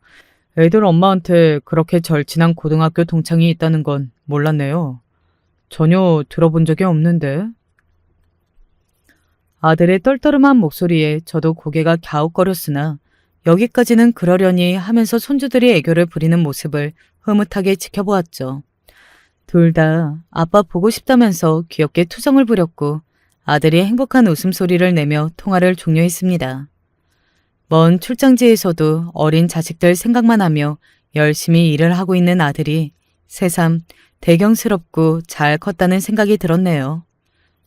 애들 엄마한테 그렇게 절친한 고등학교 동창이 있다는 건 몰랐네요. 전혀 들어본 적이 없는데. 아들의 떨떠름한 목소리에 저도 고개가 갸웃거렸으나 여기까지는 그러려니 하면서 손주들이 애교를 부리는 모습을 흐뭇하게 지켜보았죠. 둘 다 아빠 보고 싶다면서 귀엽게 투정을 부렸고 아들이 행복한 웃음소리를 내며 통화를 종료했습니다. 먼 출장지에서도 어린 자식들 생각만 하며 열심히 일을 하고 있는 아들이 새삼 대경스럽고 잘 컸다는 생각이 들었네요.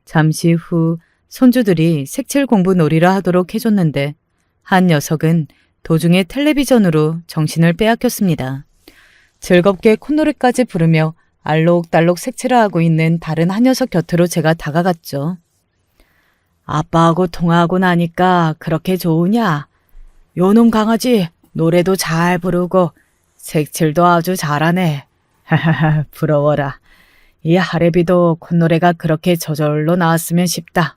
잠시 후 손주들이 색칠 공부 놀이를 하도록 해줬는데 한 녀석은 도중에 텔레비전으로 정신을 빼앗겼습니다. 즐겁게 콧노래까지 부르며 알록달록 색칠을 하고 있는 다른 한 녀석 곁으로 제가 다가갔죠. 아빠하고 통화하고 나니까 그렇게 좋으냐? 요놈 강아지 노래도 잘 부르고 색칠도 아주 잘하네. 하하하 부러워라. 이 하레비도 콧노래가 그렇게 저절로 나왔으면 싶다.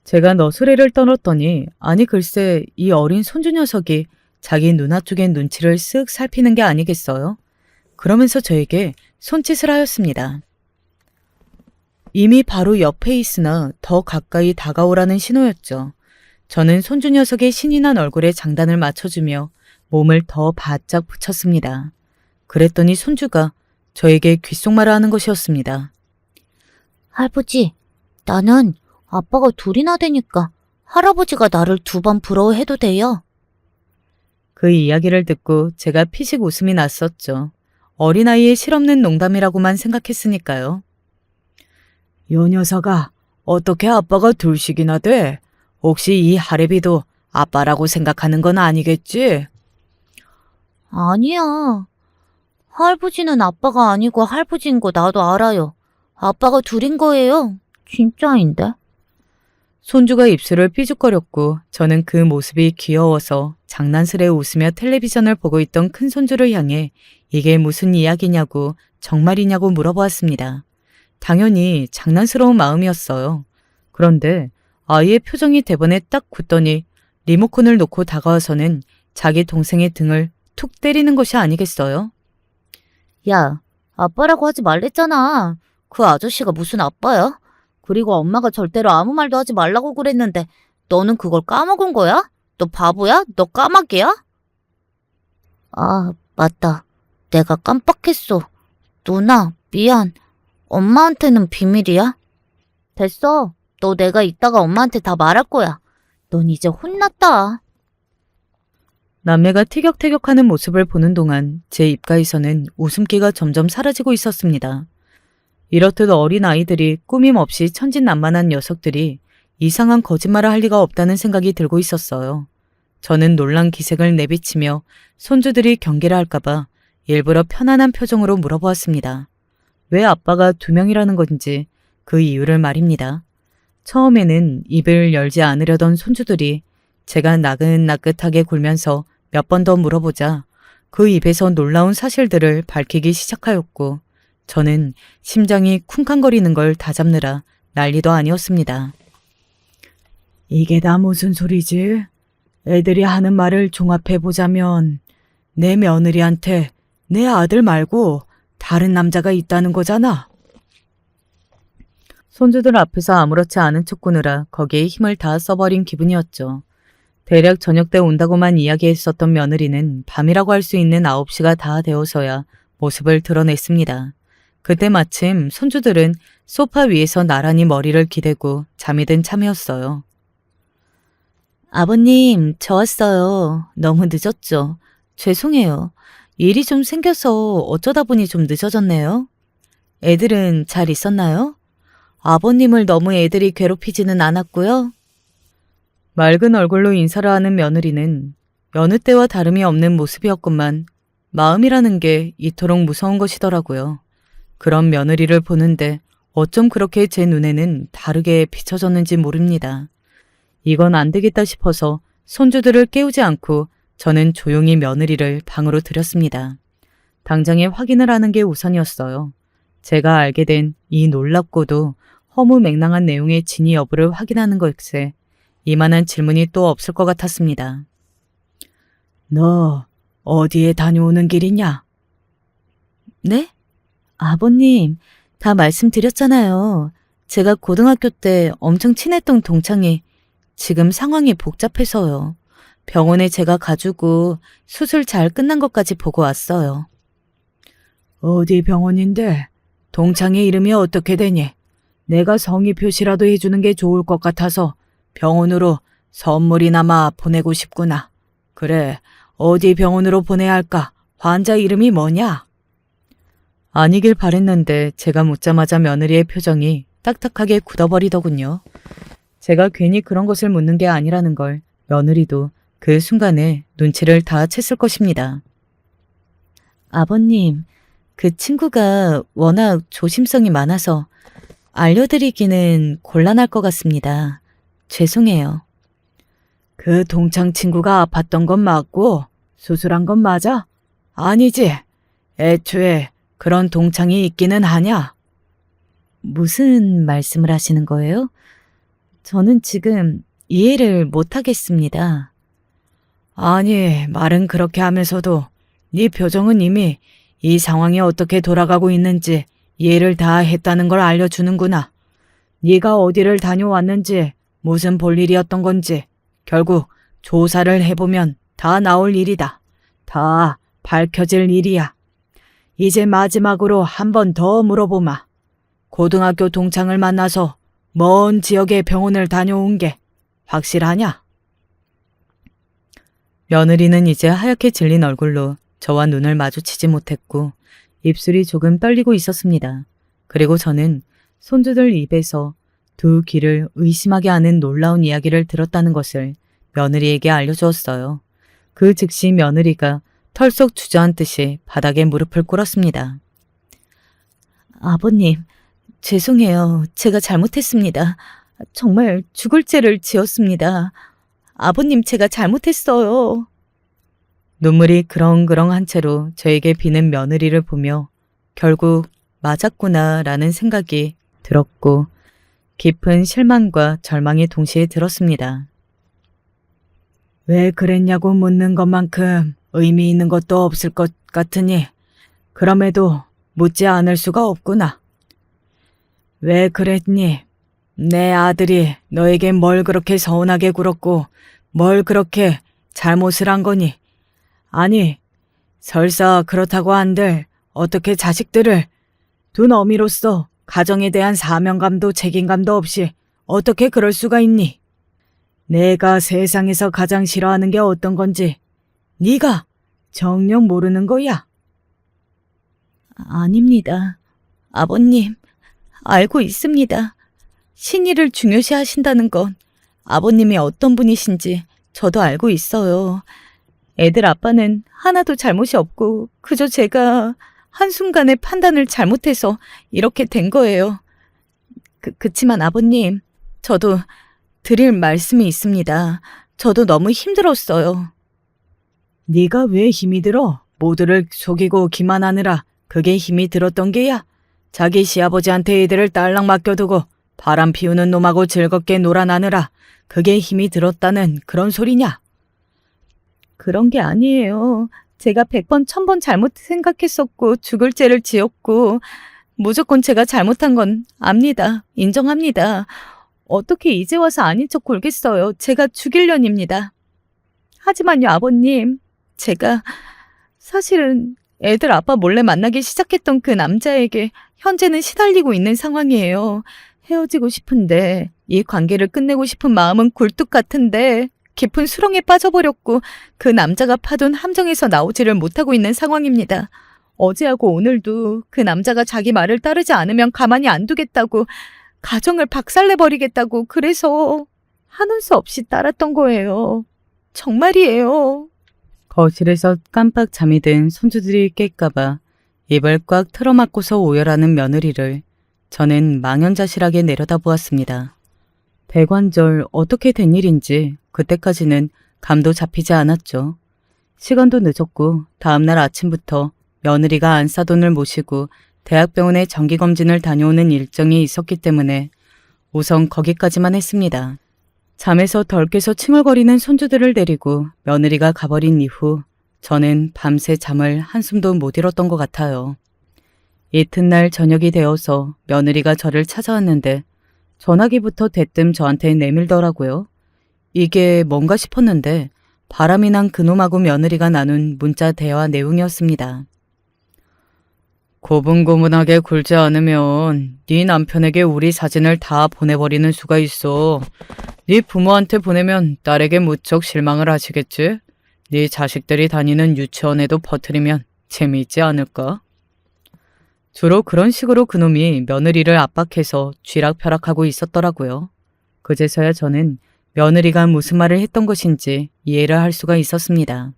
제가 너스레를 떠났더니 아니 글쎄 이 어린 손주 녀석이 자기 누나 쪽의 눈치를 쓱 살피는 게 아니겠어요? 그러면서 저에게 손짓을 하였습니다. 이미 바로 옆에 있으나 더 가까이 다가오라는 신호였죠. 저는 손주 녀석의 신이 난 얼굴에 장단을 맞춰주며 몸을 더 바짝 붙였습니다. 그랬더니 손주가 저에게 귓속말을 하는 것이었습니다. 할아버지, 나는 아빠가 둘이나 되니까 할아버지가 나를 2번 부러워해도 돼요. 그 이야기를 듣고 제가 피식 웃음이 났었죠. 어린아이의 실없는 농담이라고만 생각했으니까요. 요 녀석아, 어떻게 아빠가 둘씩이나 돼? 혹시 이 하레비도 아빠라고 생각하는 건 아니겠지? 아니야. 할아버지는 아빠가 아니고 할아버지인 거 나도 알아요. 아빠가 둘인 거예요. 진짜인데. 손주가 입술을 삐죽거렸고 저는 그 모습이 귀여워서 장난스레 웃으며 텔레비전을 보고 있던 큰 손주를 향해 이게 무슨 이야기냐고 정말이냐고 물어보았습니다. 당연히 장난스러운 마음이었어요. 그런데 아이의 표정이 대본에 딱 굳더니 리모컨을 놓고 다가와서는 자기 동생의 등을 툭 때리는 것이 아니겠어요? 야, 아빠라고 하지 말랬잖아. 그 아저씨가 무슨 아빠야? 그리고 엄마가 절대로 아무 말도 하지 말라고 그랬는데 너는 그걸 까먹은 거야? 너 바보야? 너 까마귀야? 아, 맞다. 내가 깜빡했어. 누나, 미안. 엄마한테는 비밀이야? 됐어. 너 내가 이따가 엄마한테 다 말할 거야. 넌 이제 혼났다. 남매가 티격태격하는 모습을 보는 동안 제 입가에서는 웃음기가 점점 사라지고 있었습니다. 이렇듯 어린 아이들이 꾸밈없이 천진난만한 녀석들이 이상한 거짓말을 할 리가 없다는 생각이 들고 있었어요. 저는 놀란 기색을 내비치며 손주들이 경계를 할까봐 일부러 편안한 표정으로 물어보았습니다. 왜 아빠가 2명이라는 건지 그 이유를 말입니다. 처음에는 입을 열지 않으려던 손주들이 제가 나긋나긋하게 굴면서 몇 번 더 물어보자 그 입에서 놀라운 사실들을 밝히기 시작하였고 저는 심장이 쿵쾅거리는 걸 다잡느라 난리도 아니었습니다. 이게 다 무슨 소리지? 애들이 하는 말을 종합해보자면 내 며느리한테 내 아들 말고 다른 남자가 있다는 거잖아. 손주들 앞에서 아무렇지 않은 척 구느라 거기에 힘을 다 써버린 기분이었죠. 대략 저녁 때 온다고만 이야기했었던 며느리는 밤이라고 할 수 있는 9시가 다 되어서야 모습을 드러냈습니다. 그때 마침 손주들은 소파 위에서 나란히 머리를 기대고 잠이 든 참이었어요. 아버님, 저 왔어요. 너무 늦었죠? 죄송해요. 일이 좀 생겨서 어쩌다 보니 좀 늦어졌네요. 애들은 잘 있었나요? 아버님을 너무 애들이 괴롭히지는 않았고요. 맑은 얼굴로 인사를 하는 며느리는 여느 때와 다름이 없는 모습이었건만 마음이라는 게 이토록 무서운 것이더라고요. 그런 며느리를 보는데 어쩜 그렇게 제 눈에는 다르게 비춰졌는지 모릅니다. 이건 안 되겠다 싶어서 손주들을 깨우지 않고 저는 조용히 며느리를 방으로 들였습니다. 당장에 확인을 하는 게 우선이었어요. 제가 알게 된 이 놀랍고도 허무맹랑한 내용의 진위 여부를 확인하는 것에 이만한 질문이 또 없을 것 같았습니다. 너 어디에 다녀오는 길이냐? 네? 아버님, 다 말씀드렸잖아요. 제가 고등학교 때 엄청 친했던 동창이 지금 상황이 복잡해서요. 병원에 제가 가주고 수술 잘 끝난 것까지 보고 왔어요. 어디 병원인데? 동창의 이름이 어떻게 되니? 내가 성의 표시라도 해주는 게 좋을 것 같아서 병원으로 선물이나마 보내고 싶구나. 그래, 어디 병원으로 보내야 할까? 환자 이름이 뭐냐? 아니길 바랬는데 제가 묻자마자 며느리의 표정이 딱딱하게 굳어버리더군요. 제가 괜히 그런 것을 묻는 게 아니라는 걸 며느리도 그 순간에 눈치를 다 챘을 것입니다. 아버님, 그 친구가 워낙 조심성이 많아서 알려드리기는 곤란할 것 같습니다. 죄송해요. 그 동창 친구가 아팠던 건 맞고 수술한 건 맞아? 아니지. 애초에 그런 동창이 있기는 하냐? 무슨 말씀을 하시는 거예요? 저는 지금 이해를 못하겠습니다. 아니, 말은 그렇게 하면서도 네 표정은 이미 이 상황이 어떻게 돌아가고 있는지 이해를 다 했다는 걸 알려주는구나. 네가 어디를 다녀왔는지 무슨 볼일이었던 건지 결국 조사를 해보면 다 나올 일이다. 다 밝혀질 일이야. 이제 마지막으로 한 번 더 물어보마. 고등학교 동창을 만나서 먼 지역의 병원을 다녀온 게 확실하냐? 며느리는 이제 하얗게 질린 얼굴로 저와 눈을 마주치지 못했고 입술이 조금 떨리고 있었습니다. 그리고 저는 손주들 입에서 두 귀를 의심하게 하는 놀라운 이야기를 들었다는 것을 며느리에게 알려주었어요. 그 즉시 며느리가 털썩 주저앉듯이 바닥에 무릎을 꿇었습니다. 아버님, 죄송해요. 제가 잘못했습니다. 정말 죽을 죄를 지었습니다. 아버님, 제가 잘못했어요. 눈물이 그렁그렁한 채로 저에게 비는 며느리를 보며 결국 맞았구나라는 생각이 들었고 깊은 실망과 절망이 동시에 들었습니다. 왜 그랬냐고 묻는 것만큼 의미 있는 것도 없을 것 같으니 그럼에도 묻지 않을 수가 없구나. 왜 그랬니? 내 아들이 너에게 뭘 그렇게 서운하게 굴었고 뭘 그렇게 잘못을 한 거니? 아니, 설사 그렇다고 한들 어떻게 자식들을 둔 어미로서 가정에 대한 사명감도 책임감도 없이 어떻게 그럴 수가 있니? 내가 세상에서 가장 싫어하는 게 어떤 건지 네가 정녕 모르는 거야? 아닙니다. 아버님, 알고 있습니다. 신의를 중요시 하신다는 건 아버님이 어떤 분이신지 저도 알고 있어요. 애들 아빠는 하나도 잘못이 없고 그저 제가 한순간에 판단을 잘못해서 이렇게 된 거예요. 그치만 아버님, 저도 드릴 말씀이 있습니다. 저도 너무 힘들었어요. 네가 왜 힘이 들어? 모두를 속이고 기만하느라 그게 힘이 들었던 게야? 자기 시아버지한테 애들을 딸랑 맡겨두고 바람 피우는 놈하고 즐겁게 놀아나느라 그게 힘이 들었다는 그런 소리냐? 그런 게 아니에요. 제가 100번, 1000번 잘못 생각했었고 죽을 죄를 지었고 무조건 제가 잘못한 건 압니다. 인정합니다. 어떻게 이제 와서 아닌 척 굴겠어요. 제가 죽일 년입니다. 하지만요, 아버님. 제가 사실은 애들 아빠 몰래 만나기 시작했던 그 남자에게 현재는 시달리고 있는 상황이에요. 헤어지고 싶은데 이 관계를 끝내고 싶은 마음은 굴뚝 같은데 깊은 수렁에 빠져버렸고 그 남자가 파둔 함정에서 나오지를 못하고 있는 상황입니다. 어제하고 오늘도 그 남자가 자기 말을 따르지 않으면 가만히 안 두겠다고 가정을 박살내버리겠다고 그래서 하는 수 없이 따랐던 거예요. 정말이에요. 거실에서 깜빡 잠이 든 손주들이 깰까봐 입을 꽉 틀어막고서 오열하는 며느리를 저는 망연자실하게 내려다보았습니다. 대관절 어떻게 된 일인지 그때까지는 감도 잡히지 않았죠. 시간도 늦었고 다음날 아침부터 며느리가 안사돈을 모시고 대학병원에 정기검진을 다녀오는 일정이 있었기 때문에 우선 거기까지만 했습니다. 잠에서 덜 깨서 칭얼거리는 손주들을 데리고 며느리가 가버린 이후 저는 밤새 잠을 한숨도 못 이뤘던 것 같아요. 이튿날 저녁이 되어서 며느리가 저를 찾아왔는데 전화기부터 대뜸 저한테 내밀더라고요. 이게 뭔가 싶었는데 바람이 난 그놈하고 며느리가 나눈 문자 대화 내용이었습니다. 고분고분하게 굴지 않으면 네 남편에게 우리 사진을 다 보내버리는 수가 있어. 네 부모한테 보내면 딸에게 무척 실망을 하시겠지? 네 자식들이 다니는 유치원에도 퍼뜨리면 재미있지 않을까? 주로 그런 식으로 그놈이 며느리를 압박해서 쥐락펴락하고 있었더라고요. 그제서야 저는 며느리가 무슨 말을 했던 것인지 이해를 할 수가 있었습니다.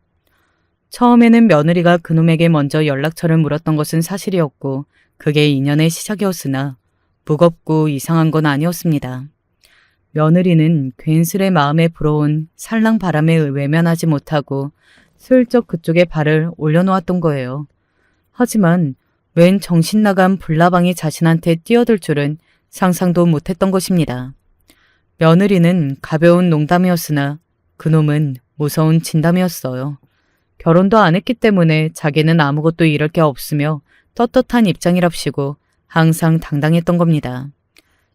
처음에는 며느리가 그놈에게 먼저 연락처를 물었던 것은 사실이었고 그게 인연의 시작이었으나 무겁고 이상한 건 아니었습니다. 며느리는 괜스레 마음에 불어온 살랑 바람에 외면하지 못하고 슬쩍 그쪽에 발을 올려놓았던 거예요. 하지만 웬 정신나간 불나방이 자신한테 뛰어들 줄은 상상도 못했던 것입니다. 며느리는 가벼운 농담이었으나 그놈은 무서운 진담이었어요. 결혼도 안 했기 때문에 자기는 아무것도 잃을 게 없으며 떳떳한 입장이랍시고 항상 당당했던 겁니다.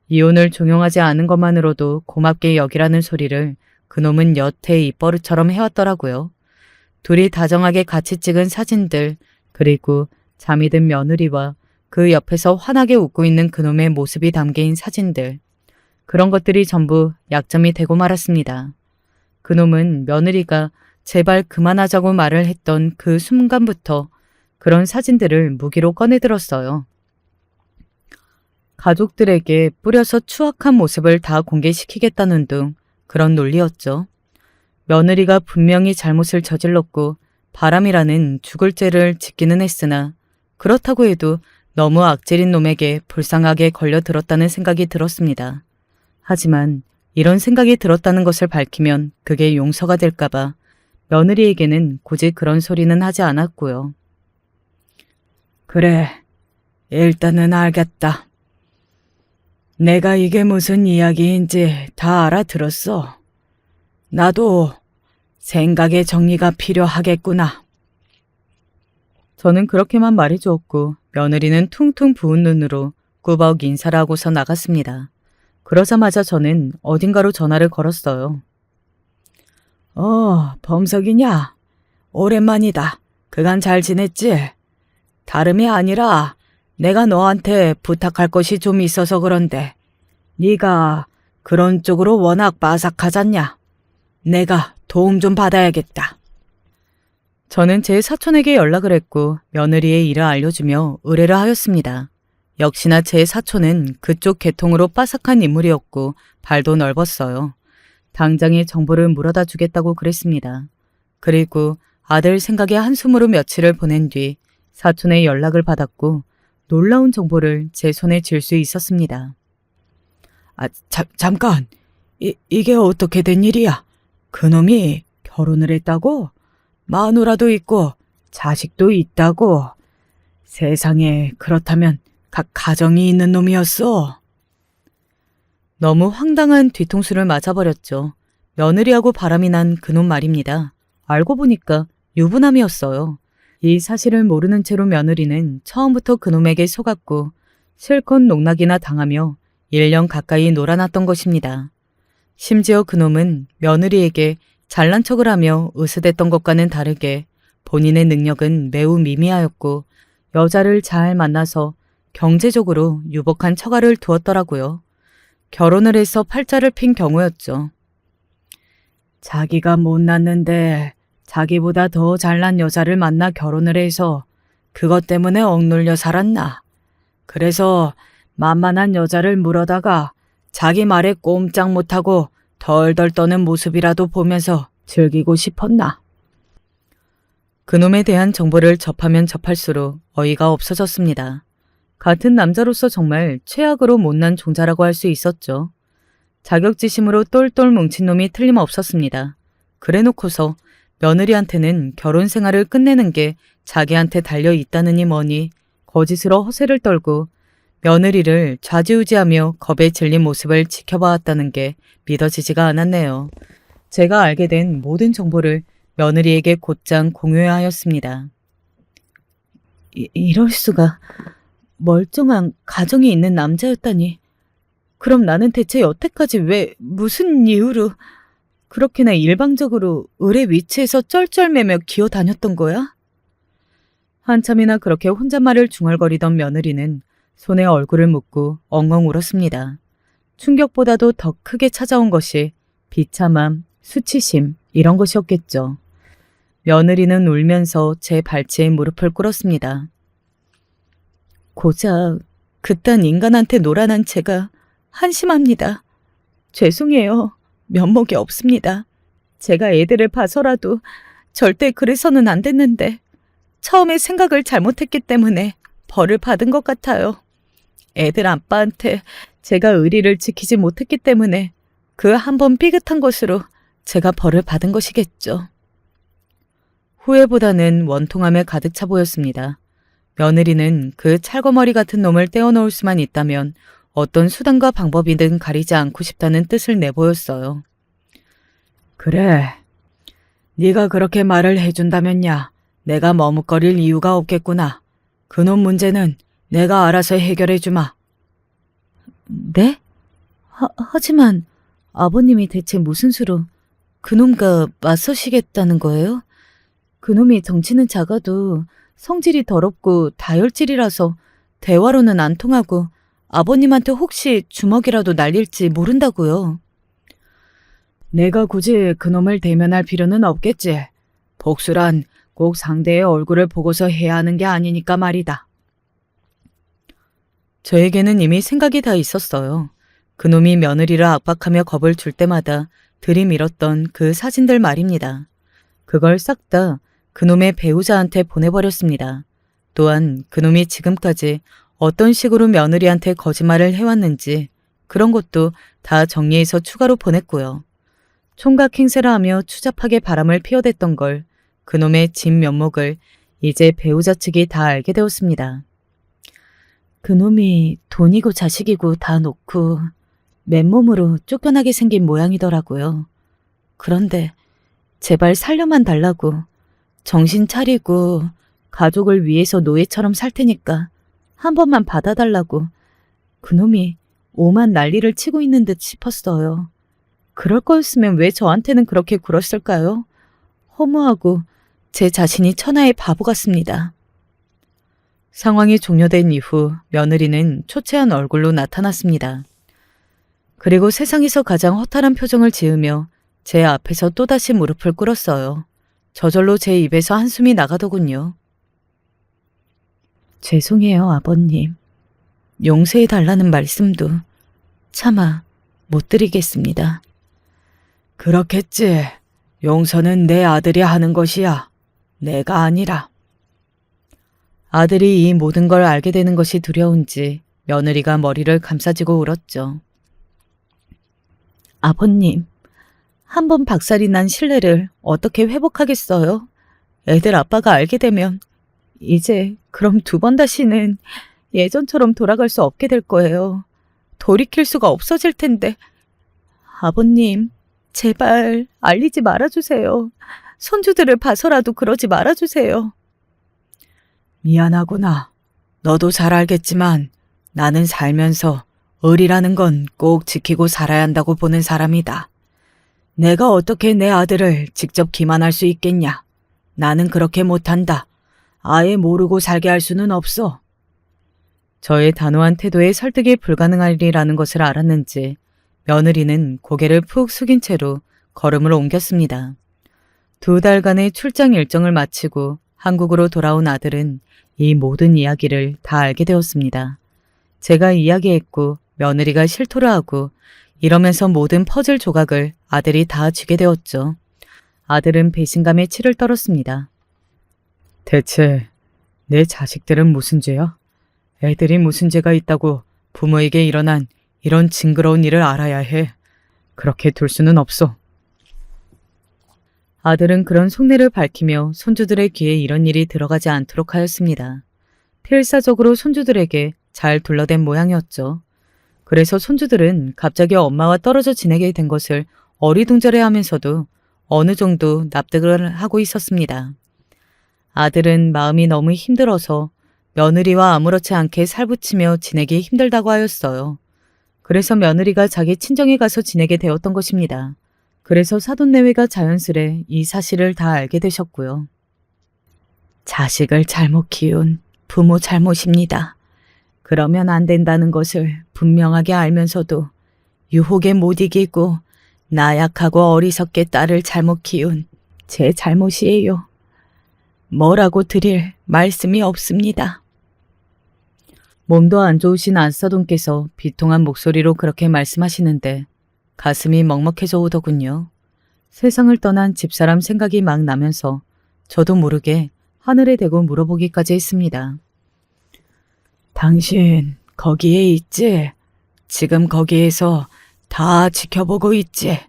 이혼을 종용하지 않은 것만으로도 고맙게 여기라는 소리를 그놈은 여태 입버릇처럼 해왔더라고요. 둘이 다정하게 같이 찍은 사진들, 그리고 잠이 든 며느리와 그 옆에서 환하게 웃고 있는 그놈의 모습이 담긴 사진들. 그런 것들이 전부 약점이 되고 말았습니다. 그놈은 며느리가 제발 그만하자고 말을 했던 그 순간부터 그런 사진들을 무기로 꺼내들었어요. 가족들에게 뿌려서 추악한 모습을 다 공개시키겠다는 등 그런 논리였죠. 며느리가 분명히 잘못을 저질렀고 바람이라는 죽을 죄를 짓기는 했으나 그렇다고 해도 너무 악질인 놈에게 불쌍하게 걸려들었다는 생각이 들었습니다. 하지만 이런 생각이 들었다는 것을 밝히면 그게 용서가 될까봐 며느리에게는 굳이 그런 소리는 하지 않았고요. 그래, 일단은 알겠다. 내가 이게 무슨 이야기인지 다 알아들었어. 나도 생각의 정리가 필요하겠구나. 저는 그렇게만 말해주었고 며느리는 퉁퉁 부은 눈으로 꾸벅 인사를 하고서 나갔습니다. 그러자마자 저는 어딘가로 전화를 걸었어요. 범석이냐? 오랜만이다. 그간 잘 지냈지? 다름이 아니라 내가 너한테 부탁할 것이 좀 있어서 그런데 네가 그런 쪽으로 워낙 빠삭하잖냐? 내가 도움 좀 받아야겠다. 저는 제 사촌에게 연락을 했고 며느리의 일을 알려주며 의뢰를 하였습니다. 역시나 제 사촌은 그쪽 계통으로 빠삭한 인물이었고 발도 넓었어요. 당장에 정보를 물어다 주겠다고 그랬습니다. 그리고 아들 생각에 한숨으로 며칠을 보낸 뒤 사촌의 연락을 받았고 놀라운 정보를 제 손에 쥘 수 있었습니다. 잠깐. 이게 어떻게 된 일이야? 그놈이 결혼을 했다고? 마누라도 있고 자식도 있다고? 세상에, 그렇다면 가정이 있는 놈이었어? 너무 황당한 뒤통수를 맞아버렸죠. 며느리하고 바람이 난 그놈 말입니다. 알고 보니까 유부남이었어요. 이 사실을 모르는 채로 며느리는 처음부터 그놈에게 속았고 실컷 농락이나 당하며 1년 가까이 놀아났던 것입니다. 심지어 그놈은 며느리에게 잘난 척을 하며 으스댔던 것과는 다르게 본인의 능력은 매우 미미하였고 여자를 잘 만나서 경제적으로 유복한 처가를 두었더라고요. 결혼을 해서 팔자를 핀 경우였죠. 자기가 못났는데 자기보다 더 잘난 여자를 만나 결혼을 해서 그것 때문에 억눌려 살았나? 그래서 만만한 여자를 물어다가 자기 말에 꼼짝 못하고 덜덜 떠는 모습이라도 보면서 즐기고 싶었나? 그놈에 대한 정보를 접하면 접할수록 어이가 없어졌습니다. 같은 남자로서 정말 최악으로 못난 종자라고 할 수 있었죠. 자격지심으로 똘똘 뭉친 놈이 틀림없었습니다. 그래놓고서 며느리한테는 결혼 생활을 끝내는 게 자기한테 달려 있다느니 뭐니 거짓으로 허세를 떨고 며느리를 좌지우지하며 겁에 질린 모습을 지켜봐왔다는 게 믿어지지가 않았네요. 제가 알게 된 모든 정보를 며느리에게 곧장 공유해야 하였습니다. 이럴 수가. 멀쩡한 가정이 있는 남자였다니. 그럼 나는 대체 여태까지 왜 무슨 이유로 그렇게나 일방적으로 을의 위치에서 쩔쩔매며 기어다녔던 거야? 한참이나 그렇게 혼잣말을 중얼거리던 며느리는 손에 얼굴을 묻고 엉엉 울었습니다. 충격보다도 더 크게 찾아온 것이 비참함, 수치심 이런 것이었겠죠. 며느리는 울면서 제 발치에 무릎을 꿇었습니다. 고작 그딴 인간한테 놀아난 제가 한심합니다. 죄송해요. 면목이 없습니다. 제가 애들을 봐서라도 절대 그래서는 안 됐는데 처음에 생각을 잘못했기 때문에 벌을 받은 것 같아요. 애들 아빠한테 제가 의리를 지키지 못했기 때문에 그 한 번 삐끗한 것으로 제가 벌을 받은 것이겠죠. 후회보다는 원통함에 가득 차 보였습니다. 며느리는 그 찰거머리 같은 놈을 떼어놓을 수만 있다면 어떤 수단과 방법이든 가리지 않고 싶다는 뜻을 내보였어요. 그래, 네가 그렇게 말을 해준다면야 내가 머뭇거릴 이유가 없겠구나. 그놈 문제는 내가 알아서 해결해주마. 네? 하지만 아버님이 대체 무슨 수로 그놈과 맞서시겠다는 거예요? 그놈이 덩치는 작아도 성질이 더럽고 다혈질이라서 대화로는 안 통하고 아버님한테 혹시 주먹이라도 날릴지 모른다고요. 내가 굳이 그놈을 대면할 필요는 없겠지. 복수란 꼭 상대의 얼굴을 보고서 해야 하는 게 아니니까 말이다. 저에게는 이미 생각이 다 있었어요. 그놈이 며느리를 압박하며 겁을 줄 때마다 들이밀었던 그 사진들 말입니다. 그걸 싹 다 그놈의 배우자한테 보내버렸습니다. 또한 그놈이 지금까지 어떤 식으로 며느리한테 거짓말을 해왔는지 그런 것도 다 정리해서 추가로 보냈고요. 총각 행세를 하며 추잡하게 바람을 피워댔던 걸 그놈의 진면목을 이제 배우자 측이 다 알게 되었습니다. 그놈이 돈이고 자식이고 다 놓고 맨몸으로 쫓겨나게 생긴 모양이더라고요. 그런데 제발 살려만 달라고 정신 차리고 가족을 위해서 노예처럼 살 테니까 한 번만 받아달라고 그놈이 오만 난리를 치고 있는 듯 싶었어요. 그럴 거였으면 왜 저한테는 그렇게 굴었을까요? 허무하고 제 자신이 천하의 바보 같습니다. 상황이 종료된 이후 며느리는 초췌한 얼굴로 나타났습니다. 그리고 세상에서 가장 허탈한 표정을 지으며 제 앞에서 또다시 무릎을 꿇었어요. 저절로 제 입에서 한숨이 나가더군요. 죄송해요, 아버님. 용서해달라는 말씀도 차마 못 드리겠습니다. 그렇겠지. 용서는 내 아들이 하는 것이야. 내가 아니라. 아들이 이 모든 걸 알게 되는 것이 두려운지 며느리가 머리를 감싸쥐고 울었죠. 아버님, 한 번 박살이 난 신뢰를 어떻게 회복하겠어요? 애들 아빠가 알게 되면 이제 그럼 두 번 다시는 예전처럼 돌아갈 수 없게 될 거예요. 돌이킬 수가 없어질 텐데. 아버님, 제발 알리지 말아주세요. 손주들을 봐서라도 그러지 말아주세요. 미안하구나. 너도 잘 알겠지만 나는 살면서 을이라는 건 꼭 지키고 살아야 한다고 보는 사람이다. 내가 어떻게 내 아들을 직접 기만할 수 있겠냐. 나는 그렇게 못한다. 아예 모르고 살게 할 수는 없어. 저의 단호한 태도에 설득이 불가능하리라는 것을 알았는지 며느리는 고개를 푹 숙인 채로 걸음을 옮겼습니다. 2달간의 출장 일정을 마치고 한국으로 돌아온 아들은 이 모든 이야기를 다 알게 되었습니다. 제가 이야기했고 며느리가 실토를 하고 이러면서 모든 퍼즐 조각을 아들이 다 쥐게 되었죠. 아들은 배신감에 치를 떨었습니다. 대체 내 자식들은 무슨 죄야? 애들이 무슨 죄가 있다고 부모에게 일어난 이런 징그러운 일을 알아야 해. 그렇게 둘 수는 없어. 아들은 그런 속내를 밝히며 손주들의 귀에 이런 일이 들어가지 않도록 하였습니다. 필사적으로 손주들에게 잘 둘러댄 모양이었죠. 그래서 손주들은 갑자기 엄마와 떨어져 지내게 된 것을 어리둥절해하면서도 어느 정도 납득을 하고 있었습니다. 아들은 마음이 너무 힘들어서 며느리와 아무렇지 않게 살붙이며 지내기 힘들다고 하였어요. 그래서 며느리가 자기 친정에 가서 지내게 되었던 것입니다. 그래서 사돈내외가 자연스레 이 사실을 다 알게 되셨고요. 자식을 잘못 키운 부모 잘못입니다. 그러면 안 된다는 것을 분명하게 알면서도 유혹에 못 이기고 나약하고 어리석게 딸을 잘못 키운 제 잘못이에요. 뭐라고 드릴 말씀이 없습니다. 몸도 안 좋으신 안사돈께서 비통한 목소리로 그렇게 말씀하시는데 가슴이 먹먹해져 오더군요. 세상을 떠난 집사람 생각이 막 나면서 저도 모르게 하늘에 대고 물어보기까지 했습니다. 당신 거기에 있지? 지금 거기에서 다 지켜보고 있지?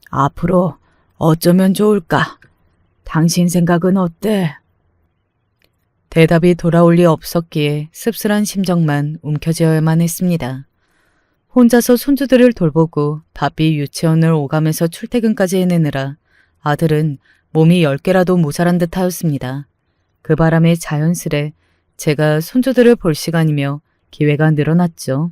앞으로 어쩌면 좋을까? 당신 생각은 어때? 대답이 돌아올 리 없었기에 씁쓸한 심정만 움켜쥐어야만 했습니다. 혼자서 손주들을 돌보고 바삐 유치원을 오가면서 출퇴근까지 해내느라 아들은 몸이 10개라도 모자란 듯 하였습니다. 그 바람에 자연스레 제가 손주들을 볼 시간이며 기회가 늘어났죠.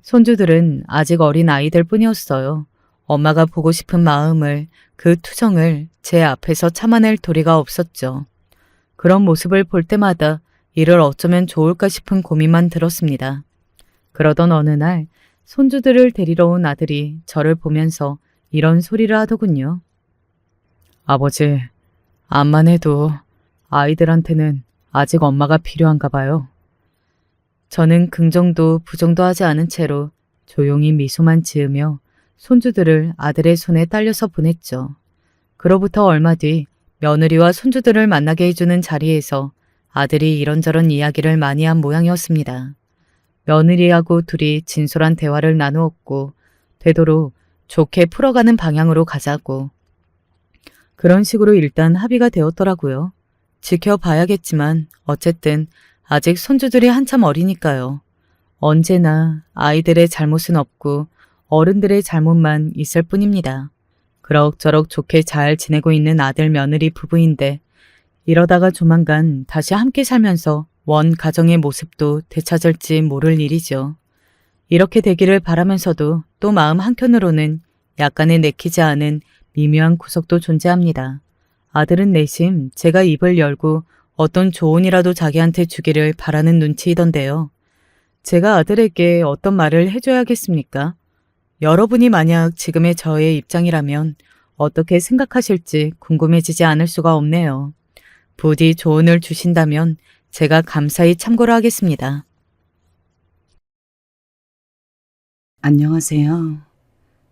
손주들은 아직 어린 아이들 뿐이었어요. 엄마가 보고 싶은 마음을, 그 투정을 제 앞에서 참아낼 도리가 없었죠. 그런 모습을 볼 때마다 이를 어쩌면 좋을까 싶은 고민만 들었습니다. 그러던 어느 날 손주들을 데리러 온 아들이 저를 보면서 이런 소리를 하더군요. 아버지, 암만 해도 아이들한테는 아직 엄마가 필요한가 봐요. 저는 긍정도 부정도 하지 않은 채로 조용히 미소만 지으며 손주들을 아들의 손에 딸려서 보냈죠. 그로부터 얼마 뒤 며느리와 손주들을 만나게 해주는 자리에서 아들이 이런저런 이야기를 많이 한 모양이었습니다. 며느리하고 둘이 진솔한 대화를 나누었고 되도록 좋게 풀어가는 방향으로 가자고. 그런 식으로 일단 합의가 되었더라고요. 지켜봐야겠지만 어쨌든 아직 손주들이 한참 어리니까요. 언제나 아이들의 잘못은 없고 어른들의 잘못만 있을 뿐입니다. 그럭저럭 좋게 잘 지내고 있는 아들 며느리 부부인데 이러다가 조만간 다시 함께 살면서 원 가정의 모습도 되찾을지 모를 일이죠. 이렇게 되기를 바라면서도 또 마음 한켠으로는 약간의 내키지 않은 미묘한 구석도 존재합니다. 아들은 내심 제가 입을 열고 어떤 조언이라도 자기한테 주기를 바라는 눈치이던데요. 제가 아들에게 어떤 말을 해줘야겠습니까? 여러분이 만약 지금의 저의 입장이라면 어떻게 생각하실지 궁금해지지 않을 수가 없네요. 부디 조언을 주신다면 제가 감사히 참고를 하겠습니다. 안녕하세요.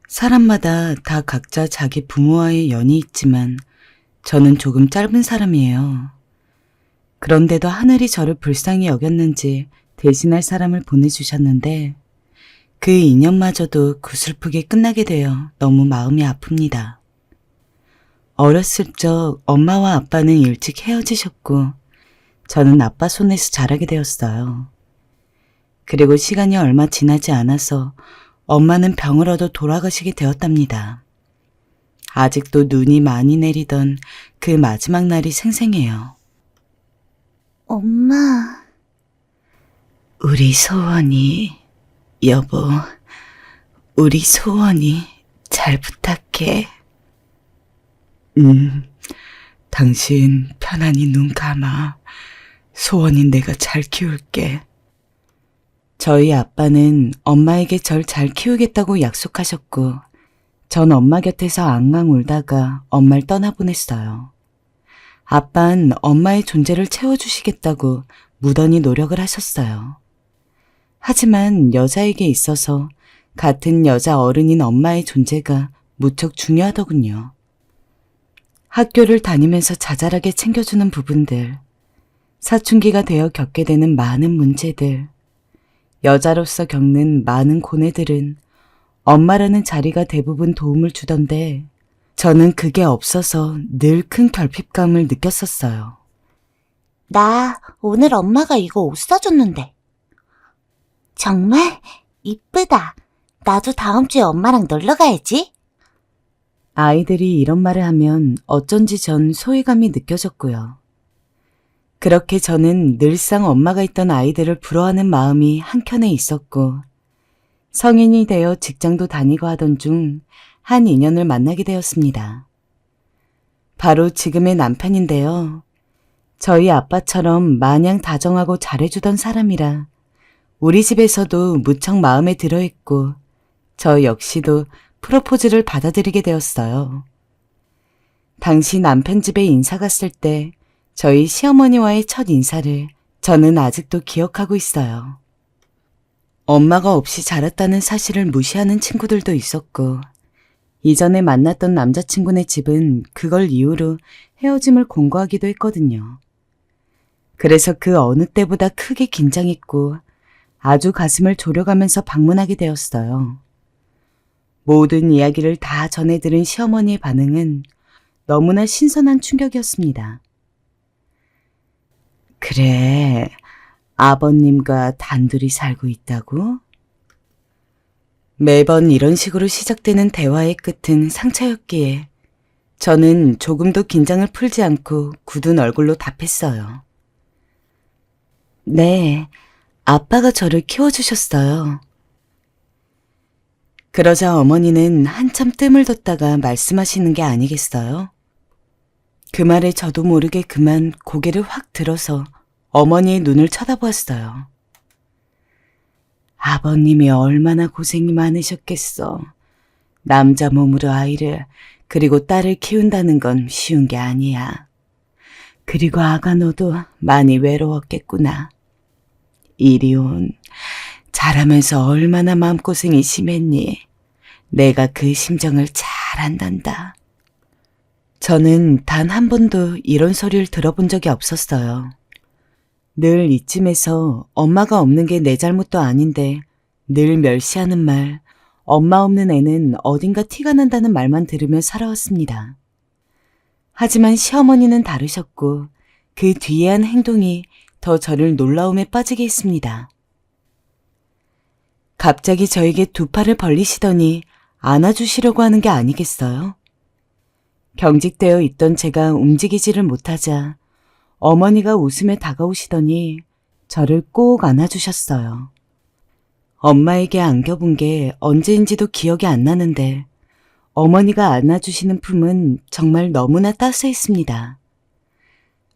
사람마다 다 각자 자기 부모와의 연이 있지만 저는 조금 짧은 사람이에요. 그런데도 하늘이 저를 불쌍히 여겼는지 대신할 사람을 보내주셨는데 그 인연마저도 구슬프게 끝나게 되어 너무 마음이 아픕니다. 어렸을 적 엄마와 아빠는 일찍 헤어지셨고 저는 아빠 손에서 자라게 되었어요. 그리고 시간이 얼마 지나지 않아서 엄마는 병을 얻어 돌아가시게 되었답니다. 아직도 눈이 많이 내리던 그 마지막 날이 생생해요. 엄마. 우리 소원이, 여보, 우리 소원이 잘 부탁해. 당신 편안히 눈 감아. 소원인 내가 잘 키울게. 저희 아빠는 엄마에게 절 잘 키우겠다고 약속하셨고 전 엄마 곁에서 앙앙 울다가 엄마를 떠나보냈어요. 아빠는 엄마의 존재를 채워주시겠다고 무던히 노력을 하셨어요. 하지만 여자에게 있어서 같은 여자 어른인 엄마의 존재가 무척 중요하더군요. 학교를 다니면서 자잘하게 챙겨주는 부분들, 사춘기가 되어 겪게 되는 많은 문제들, 여자로서 겪는 많은 고뇌들은 엄마라는 자리가 대부분 도움을 주던데 저는 그게 없어서 늘 큰 결핍감을 느꼈었어요. 나 오늘 엄마가 이거 옷 사줬는데. 정말 이쁘다. 나도 다음 주에 엄마랑 놀러 가야지. 아이들이 이런 말을 하면 어쩐지 전 소외감이 느껴졌고요. 그렇게 저는 늘상 엄마가 있던 아이들을 부러워하는 마음이 한켠에 있었고, 성인이 되어 직장도 다니고 하던 중 한 인연을 만나게 되었습니다. 바로 지금의 남편인데요. 저희 아빠처럼 마냥 다정하고 잘해주던 사람이라 우리 집에서도 무척 마음에 들어있고 저 역시도 프로포즈를 받아들이게 되었어요. 당시 남편 집에 인사 갔을 때 저희 시어머니와의 첫 인사를 저는 아직도 기억하고 있어요. 엄마가 없이 자랐다는 사실을 무시하는 친구들도 있었고, 이전에 만났던 남자친구네 집은 그걸 이유로 헤어짐을 공고하기도 했거든요. 그래서 그 어느 때보다 크게 긴장했고 아주 가슴을 졸여가면서 방문하게 되었어요. 모든 이야기를 다 전해 들은 시어머니의 반응은 너무나 신선한 충격이었습니다. 그래, 아버님과 단둘이 살고 있다고? 매번 이런 식으로 시작되는 대화의 끝은 상처였기에 저는 조금도 긴장을 풀지 않고 굳은 얼굴로 답했어요. 네, 아빠가 저를 키워주셨어요. 그러자 어머니는 한참 뜸을 뒀다가 말씀하시는 게 아니겠어요? 그 말에 저도 모르게 그만 고개를 확 들어서 어머니의 눈을 쳐다보았어요. 아버님이 얼마나 고생이 많으셨겠어. 남자 몸으로 아이를 그리고 딸을 키운다는 건 쉬운 게 아니야. 그리고 아가 너도 많이 외로웠겠구나. 이리온, 자라면서 얼마나 마음고생이 심했니? 내가 그 심정을 잘 안단다. 저는 단 한 번도 이런 소리를 들어본 적이 없었어요. 늘 이쯤에서 엄마가 없는 게 내 잘못도 아닌데 늘 멸시하는 말, 엄마 없는 애는 어딘가 티가 난다는 말만 들으며 살아왔습니다. 하지만 시어머니는 다르셨고 그 뒤에 한 행동이 더 저를 놀라움에 빠지게 했습니다. 갑자기 저에게 두 팔을 벌리시더니 안아주시려고 하는 게 아니겠어요? 경직되어 있던 제가 움직이지를 못하자 어머니가 웃으며 다가오시더니 저를 꼭 안아주셨어요. 엄마에게 안겨본 게 언제인지도 기억이 안 나는데 어머니가 안아주시는 품은 정말 너무나 따스했습니다.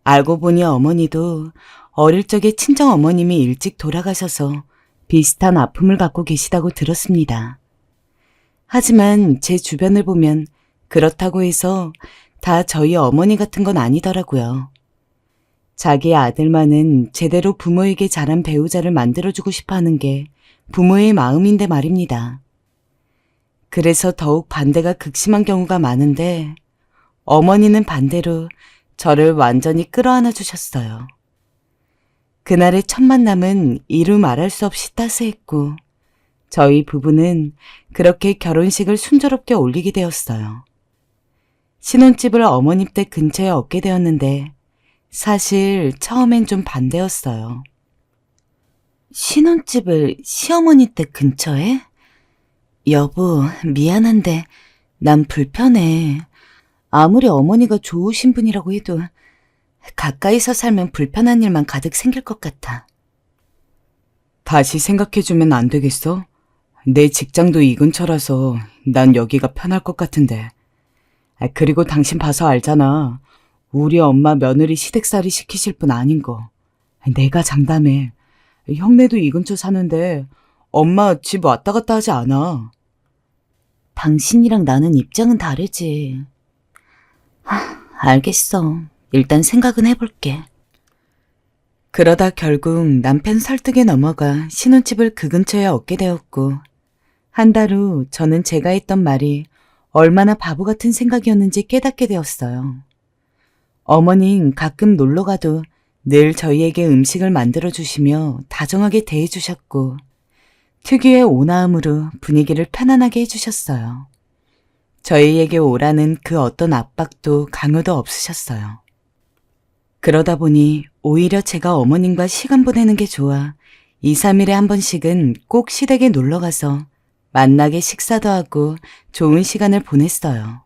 알고 보니 어머니도 어릴 적에 친정어머님이 일찍 돌아가셔서 비슷한 아픔을 갖고 계시다고 들었습니다. 하지만 제 주변을 보면 그렇다고 해서 다 저희 어머니 같은 건 아니더라고요. 자기 아들만은 제대로 부모에게 잘한 배우자를 만들어주고 싶어 하는 게 부모의 마음인데 말입니다. 그래서 더욱 반대가 극심한 경우가 많은데 어머니는 반대로 저를 완전히 끌어안아 주셨어요. 그날의 첫 만남은 이루 말할 수 없이 따스했고 저희 부부는 그렇게 결혼식을 순조롭게 올리게 되었어요. 신혼집을 어머님 댁 근처에 얻게 되었는데 사실 처음엔 좀 반대였어요. 신혼집을 시어머니 댁 근처에? 여보, 미안한데 난 불편해. 아무리 어머니가 좋으신 분이라고 해도 가까이서 살면 불편한 일만 가득 생길 것 같아. 다시 생각해주면 안 되겠어? 내 직장도 이 근처라서 난 여기가 편할 것 같은데. 그리고 당신 봐서 알잖아. 우리 엄마 며느리 시댁살이 시키실 분 아닌 거. 내가 장담해. 형네도 이 근처 사는데 엄마 집 왔다 갔다 하지 않아. 당신이랑 나는 입장은 다르지. 알겠어. 일단 생각은 해볼게. 그러다 결국 남편 설득에 넘어가 신혼집을 그 근처에 얻게 되었고 한 달 후 저는 제가 했던 말이 얼마나 바보 같은 생각이었는지 깨닫게 되었어요. 어머닌 가끔 놀러가도 늘 저희에게 음식을 만들어주시며 다정하게 대해주셨고 특유의 온화함으로 분위기를 편안하게 해주셨어요. 저희에게 오라는 그 어떤 압박도 강요도 없으셨어요. 그러다 보니 오히려 제가 어머님과 시간 보내는 게 좋아 2, 3일에 한 번씩은 꼭 시댁에 놀러가서 만나게 식사도 하고 좋은 시간을 보냈어요.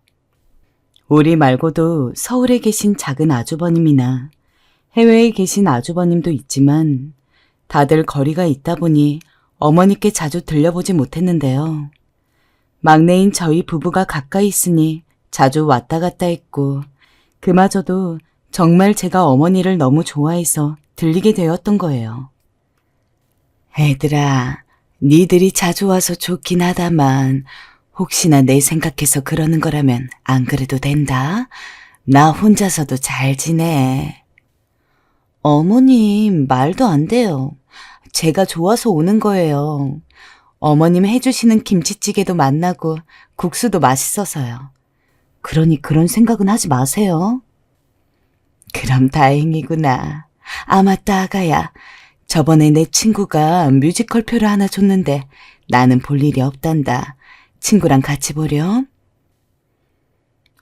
우리 말고도 서울에 계신 작은 아주버님이나 해외에 계신 아주버님도 있지만 다들 거리가 있다 보니 어머니께 자주 들려보지 못했는데요. 막내인 저희 부부가 가까이 있으니 자주 왔다 갔다 했고 그마저도 정말 제가 어머니를 너무 좋아해서 들리게 되었던 거예요. 애들아, 니들이 자주 와서 좋긴 하다만 혹시나 내 생각해서 그러는 거라면 안 그래도 된다. 나 혼자서도 잘 지내. 어머님, 말도 안 돼요. 제가 좋아서 오는 거예요. 어머님 해주시는 김치찌개도 맛나고 국수도 맛있어서요. 그러니 그런 생각은 하지 마세요. 그럼 다행이구나. 아, 맞다, 아가야. 저번에 내 친구가 뮤지컬 표를 하나 줬는데 나는 볼 일이 없단다. 친구랑 같이 보렴.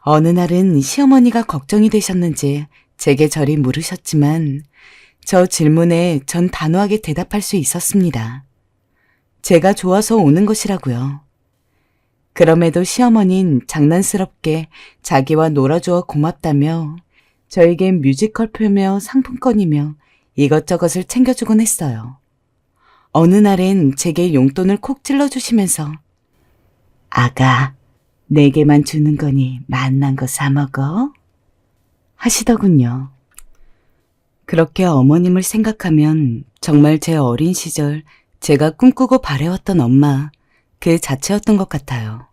어느 날은 시어머니가 걱정이 되셨는지 제게 저리 물으셨지만 저 질문에 전 단호하게 대답할 수 있었습니다. 제가 좋아서 오는 것이라고요. 그럼에도 시어머니는 장난스럽게 자기와 놀아주어 고맙다며 저에겐 뮤지컬 표며 상품권이며 이것저것을 챙겨주곤 했어요. 어느 날엔 제게 용돈을 콕 찔러주시면서 아가, 내게만 주는 거니 맛난 거 사 먹어? 하시더군요. 그렇게 어머님을 생각하면 정말 제 어린 시절 제가 꿈꾸고 바래왔던 엄마 그 자체였던 것 같아요.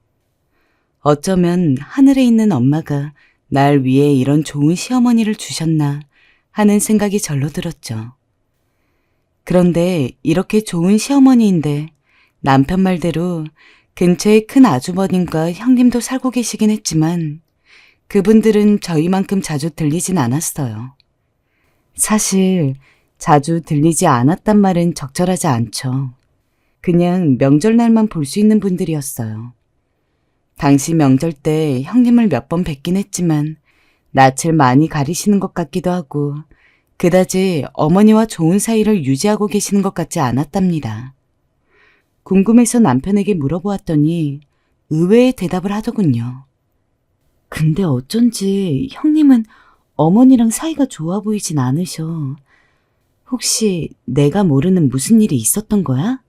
어쩌면 하늘에 있는 엄마가 날 위해 이런 좋은 시어머니를 주셨나 하는 생각이 절로 들었죠. 그런데 이렇게 좋은 시어머니인데 남편 말대로 근처에 큰 아주버님과 형님도 살고 계시긴 했지만 그분들은 저희만큼 자주 들리진 않았어요. 사실 자주 들리지 않았단 말은 적절하지 않죠. 그냥 명절날만 볼 수 있는 분들이었어요. 당시 명절 때 형님을 몇 번 뵙긴 했지만 낯을 많이 가리시는 것 같기도 하고 그다지 어머니와 좋은 사이를 유지하고 계시는 것 같지 않았답니다. 궁금해서 남편에게 물어보았더니 의외의 대답을 하더군요. 근데 어쩐지 형님은 어머니랑 사이가 좋아 보이진 않으셔. 혹시 내가 모르는 무슨 일이 있었던 거야?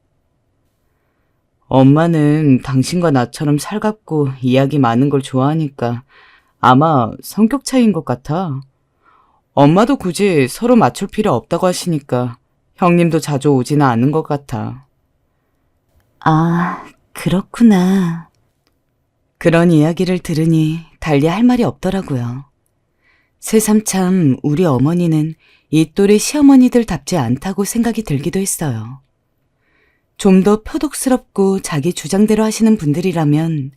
엄마는 당신과 나처럼 살갑고 이야기 많은 걸 좋아하니까 아마 성격 차이인 것 같아. 엄마도 굳이 서로 맞출 필요 없다고 하시니까 형님도 자주 오지는 않은 것 같아. 아, 그렇구나. 그런 이야기를 들으니 달리 할 말이 없더라고요. 새삼참 우리 어머니는 이 또래 시어머니들답지 않다고 생각이 들기도 했어요. 좀 더 표독스럽고 자기 주장대로 하시는 분들이라면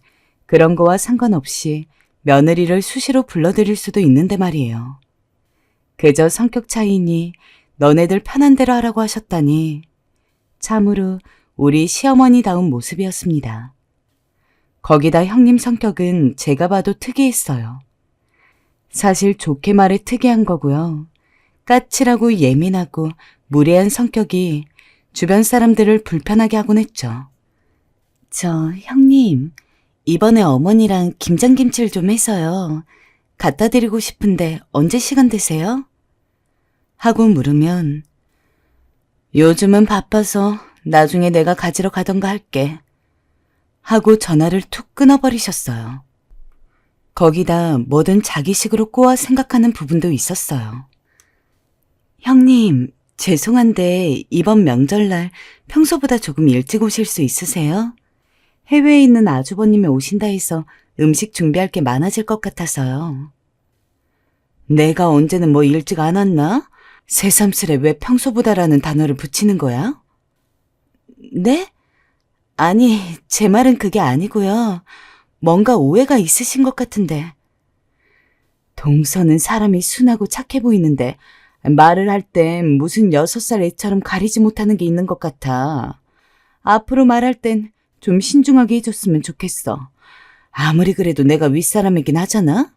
그런 거와 상관없이 며느리를 수시로 불러드릴 수도 있는데 말이에요. 그저 성격 차이니 너네들 편한 대로 하라고 하셨다니 참으로 우리 시어머니다운 모습이었습니다. 거기다 형님 성격은 제가 봐도 특이했어요. 사실 좋게 말해 특이한 거고요. 까칠하고 예민하고 무례한 성격이 주변 사람들을 불편하게 하곤 했죠. 저 형님, 이번에 어머니랑 김장김치를 좀 해서요. 갖다 드리고 싶은데 언제 시간 되세요? 하고 물으면 요즘은 바빠서 나중에 내가 가지러 가던가 할게. 하고 전화를 툭 끊어버리셨어요. 거기다 뭐든 자기식으로 꼬아 생각하는 부분도 있었어요. 형님, 죄송한데 이번 명절날 평소보다 조금 일찍 오실 수 있으세요? 해외에 있는 아주버님이 오신다 해서 음식 준비할 게 많아질 것 같아서요. 내가 언제는 뭐 일찍 안 왔나? 새삼스레 왜 평소보다라는 단어를 붙이는 거야? 네? 아니, 제 말은 그게 아니고요. 뭔가 오해가 있으신 것 같은데. 동서는 사람이 순하고 착해 보이는데 말을 할 땐 무슨 6살 애처럼 가리지 못하는 게 있는 것 같아. 앞으로 말할 땐 좀 신중하게 해줬으면 좋겠어. 아무리 그래도 내가 윗사람이긴 하잖아?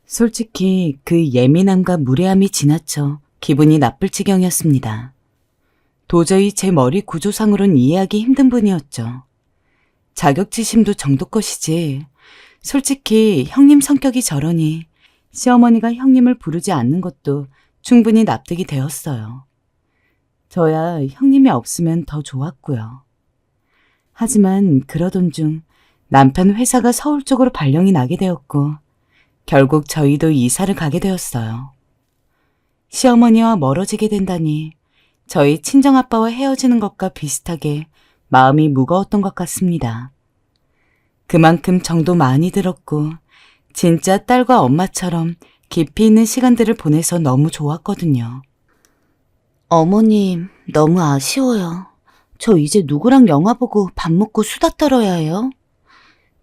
솔직히 그 예민함과 무례함이 지나쳐 기분이 나쁠 지경이었습니다. 도저히 제 머리 구조상으론 이해하기 힘든 분이었죠. 자격지심도 정도 것이지. 솔직히 형님 성격이 저러니 시어머니가 형님을 부르지 않는 것도 충분히 납득이 되었어요. 저야 형님이 없으면 더 좋았고요. 하지만 그러던 중 남편 회사가 서울 쪽으로 발령이 나게 되었고 결국 저희도 이사를 가게 되었어요. 시어머니와 멀어지게 된다니 저희 친정아빠와 헤어지는 것과 비슷하게 마음이 무거웠던 것 같습니다. 그만큼 정도 많이 들었고 진짜 딸과 엄마처럼 깊이 있는 시간들을 보내서 너무 좋았거든요. 어머님, 너무 아쉬워요. 저 이제 누구랑 영화 보고 밥 먹고 수다 떨어야 해요?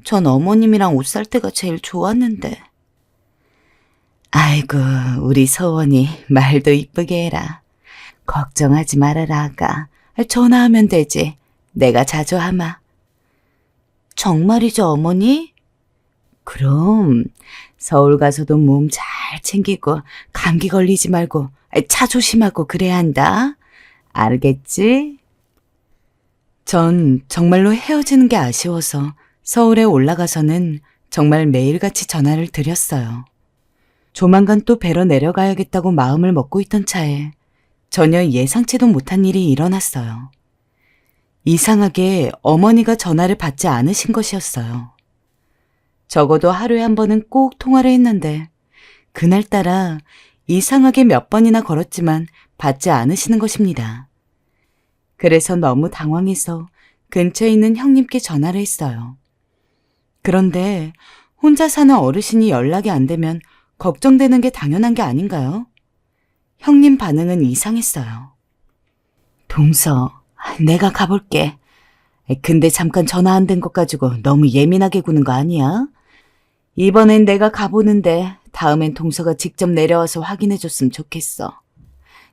전 어머님이랑 옷 살 때가 제일 좋았는데. 아이고, 우리 서원이 말도 이쁘게 해라. 걱정하지 말아라, 아가. 전화하면 되지. 내가 자주 하마. 정말이죠, 어머니? 그럼 서울 가서도 몸 잘 챙기고 감기 걸리지 말고 차 조심하고 그래야 한다. 알겠지? 전 정말로 헤어지는 게 아쉬워서 서울에 올라가서는 정말 매일같이 전화를 드렸어요. 조만간 또 뵈러 내려가야겠다고 마음을 먹고 있던 차에 전혀 예상치도 못한 일이 일어났어요. 이상하게 어머니가 전화를 받지 않으신 것이었어요. 적어도 하루에 한 번은 꼭 통화를 했는데 그날따라 이상하게 몇 번이나 걸었지만 받지 않으시는 것입니다. 그래서 너무 당황해서 근처에 있는 형님께 전화를 했어요. 그런데 혼자 사는 어르신이 연락이 안 되면 걱정되는 게 당연한 게 아닌가요? 형님 반응은 이상했어요. 동서, 내가 가볼게. 근데 잠깐 전화 안 된 것 가지고 너무 예민하게 구는 거 아니야? 이번엔 내가 가보는데 다음엔 동서가 직접 내려와서 확인해줬으면 좋겠어.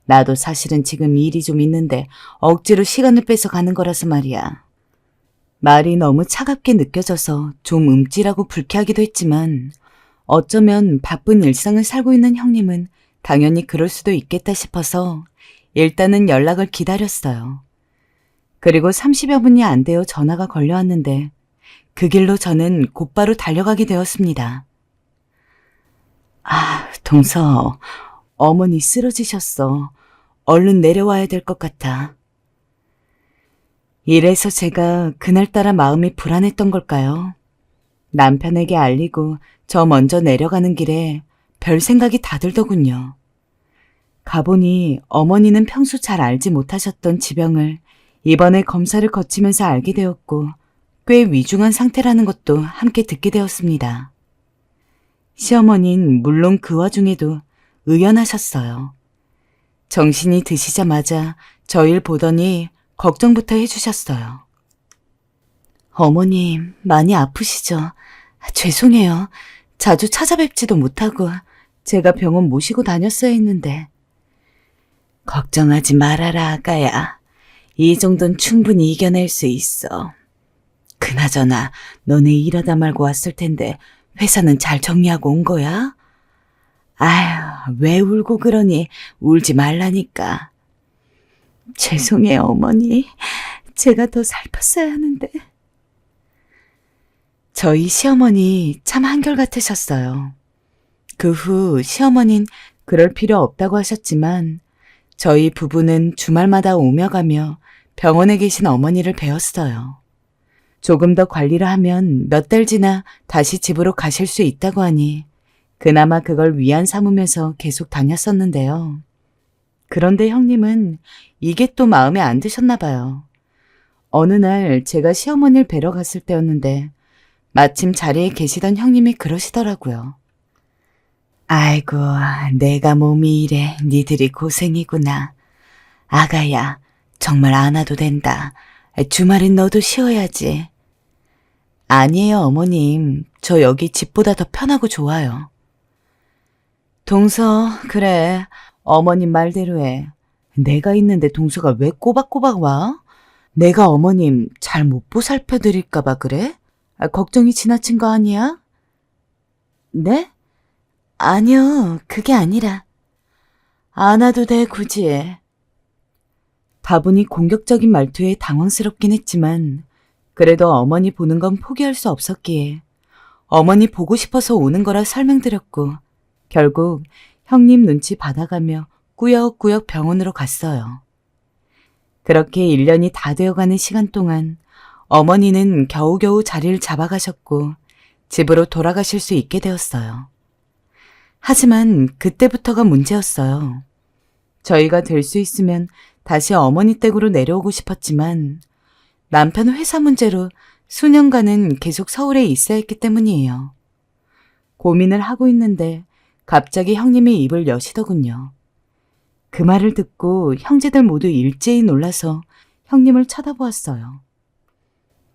나도 사실은 지금 일이 좀 있는데 억지로 시간을 뺏어 가는 거라서 말이야. 말이 너무 차갑게 느껴져서 좀 움찔하고 불쾌하기도 했지만 어쩌면 바쁜 일상을 살고 있는 형님은 당연히 그럴 수도 있겠다 싶어서 일단은 연락을 기다렸어요. 그리고 30여 분이 안 되어 전화가 걸려왔는데 그 길로 저는 곧바로 달려가게 되었습니다. 아, 동서, 어머니 쓰러지셨어. 얼른 내려와야 될 것 같아. 이래서 제가 그날따라 마음이 불안했던 걸까요? 남편에게 알리고 저 먼저 내려가는 길에 별 생각이 다 들더군요. 가보니 어머니는 평소 잘 알지 못하셨던 지병을 이번에 검사를 거치면서 알게 되었고 꽤 위중한 상태라는 것도 함께 듣게 되었습니다. 시어머니는 물론 그 와중에도 의연하셨어요. 정신이 드시자마자 저희를 보더니 걱정부터 해주셨어요. 어머님, 많이 아프시죠? 죄송해요. 자주 찾아뵙지도 못하고 제가 병원 모시고 다녔어야 했는데. 걱정하지 말아라, 아가야. 이 정도는 충분히 이겨낼 수 있어. 그나저나 너네 일하다 말고 왔을 텐데 회사는 잘 정리하고 온 거야? 아휴, 왜 울고 그러니? 울지 말라니까. 죄송해요, 어머니. 제가 더 살폈어야 하는데. 저희 시어머니 참 한결같으셨어요. 그 후 시어머니는 그럴 필요 없다고 하셨지만 저희 부부는 주말마다 오며 가며 병원에 계신 어머니를 뵈었어요. 조금 더 관리를 하면 몇 달 지나 다시 집으로 가실 수 있다고 하니 그나마 그걸 위안 삼으면서 계속 다녔었는데요. 그런데 형님은 이게 또 마음에 안 드셨나 봐요. 어느 날 제가 시어머니를 뵈러 갔을 때였는데 마침 자리에 계시던 형님이 그러시더라고요. 아이고, 내가 몸이 이래 니들이 고생이구나. 아가야, 정말 안 와도 된다. 주말엔 너도 쉬어야지. 아니에요, 어머님. 저 여기 집보다 더 편하고 좋아요. 동서, 그래. 어머님 말대로 해. 내가 있는데 동서가 왜 꼬박꼬박 와? 내가 어머님 잘 못 보살펴드릴까봐 그래? 걱정이 지나친 거 아니야? 네? 아니요, 그게 아니라. 안 와도 돼, 굳이. 다분히 공격적인 말투에 당황스럽긴 했지만 그래도 어머니 보는 건 포기할 수 없었기에 어머니 보고 싶어서 오는 거라 설명드렸고 결국 형님 눈치 받아가며 꾸역꾸역 병원으로 갔어요. 그렇게 1년이 다 되어가는 시간 동안 어머니는 겨우겨우 자리를 잡아가셨고 집으로 돌아가실 수 있게 되었어요. 하지만 그때부터가 문제였어요. 저희가 될 수 있으면 다시 어머니 댁으로 내려오고 싶었지만 남편 회사 문제로 수년간은 계속 서울에 있어야 했기 때문이에요. 고민을 하고 있는데 갑자기 형님이 입을 여시더군요. 그 말을 듣고 형제들 모두 일제히 놀라서 형님을 쳐다보았어요.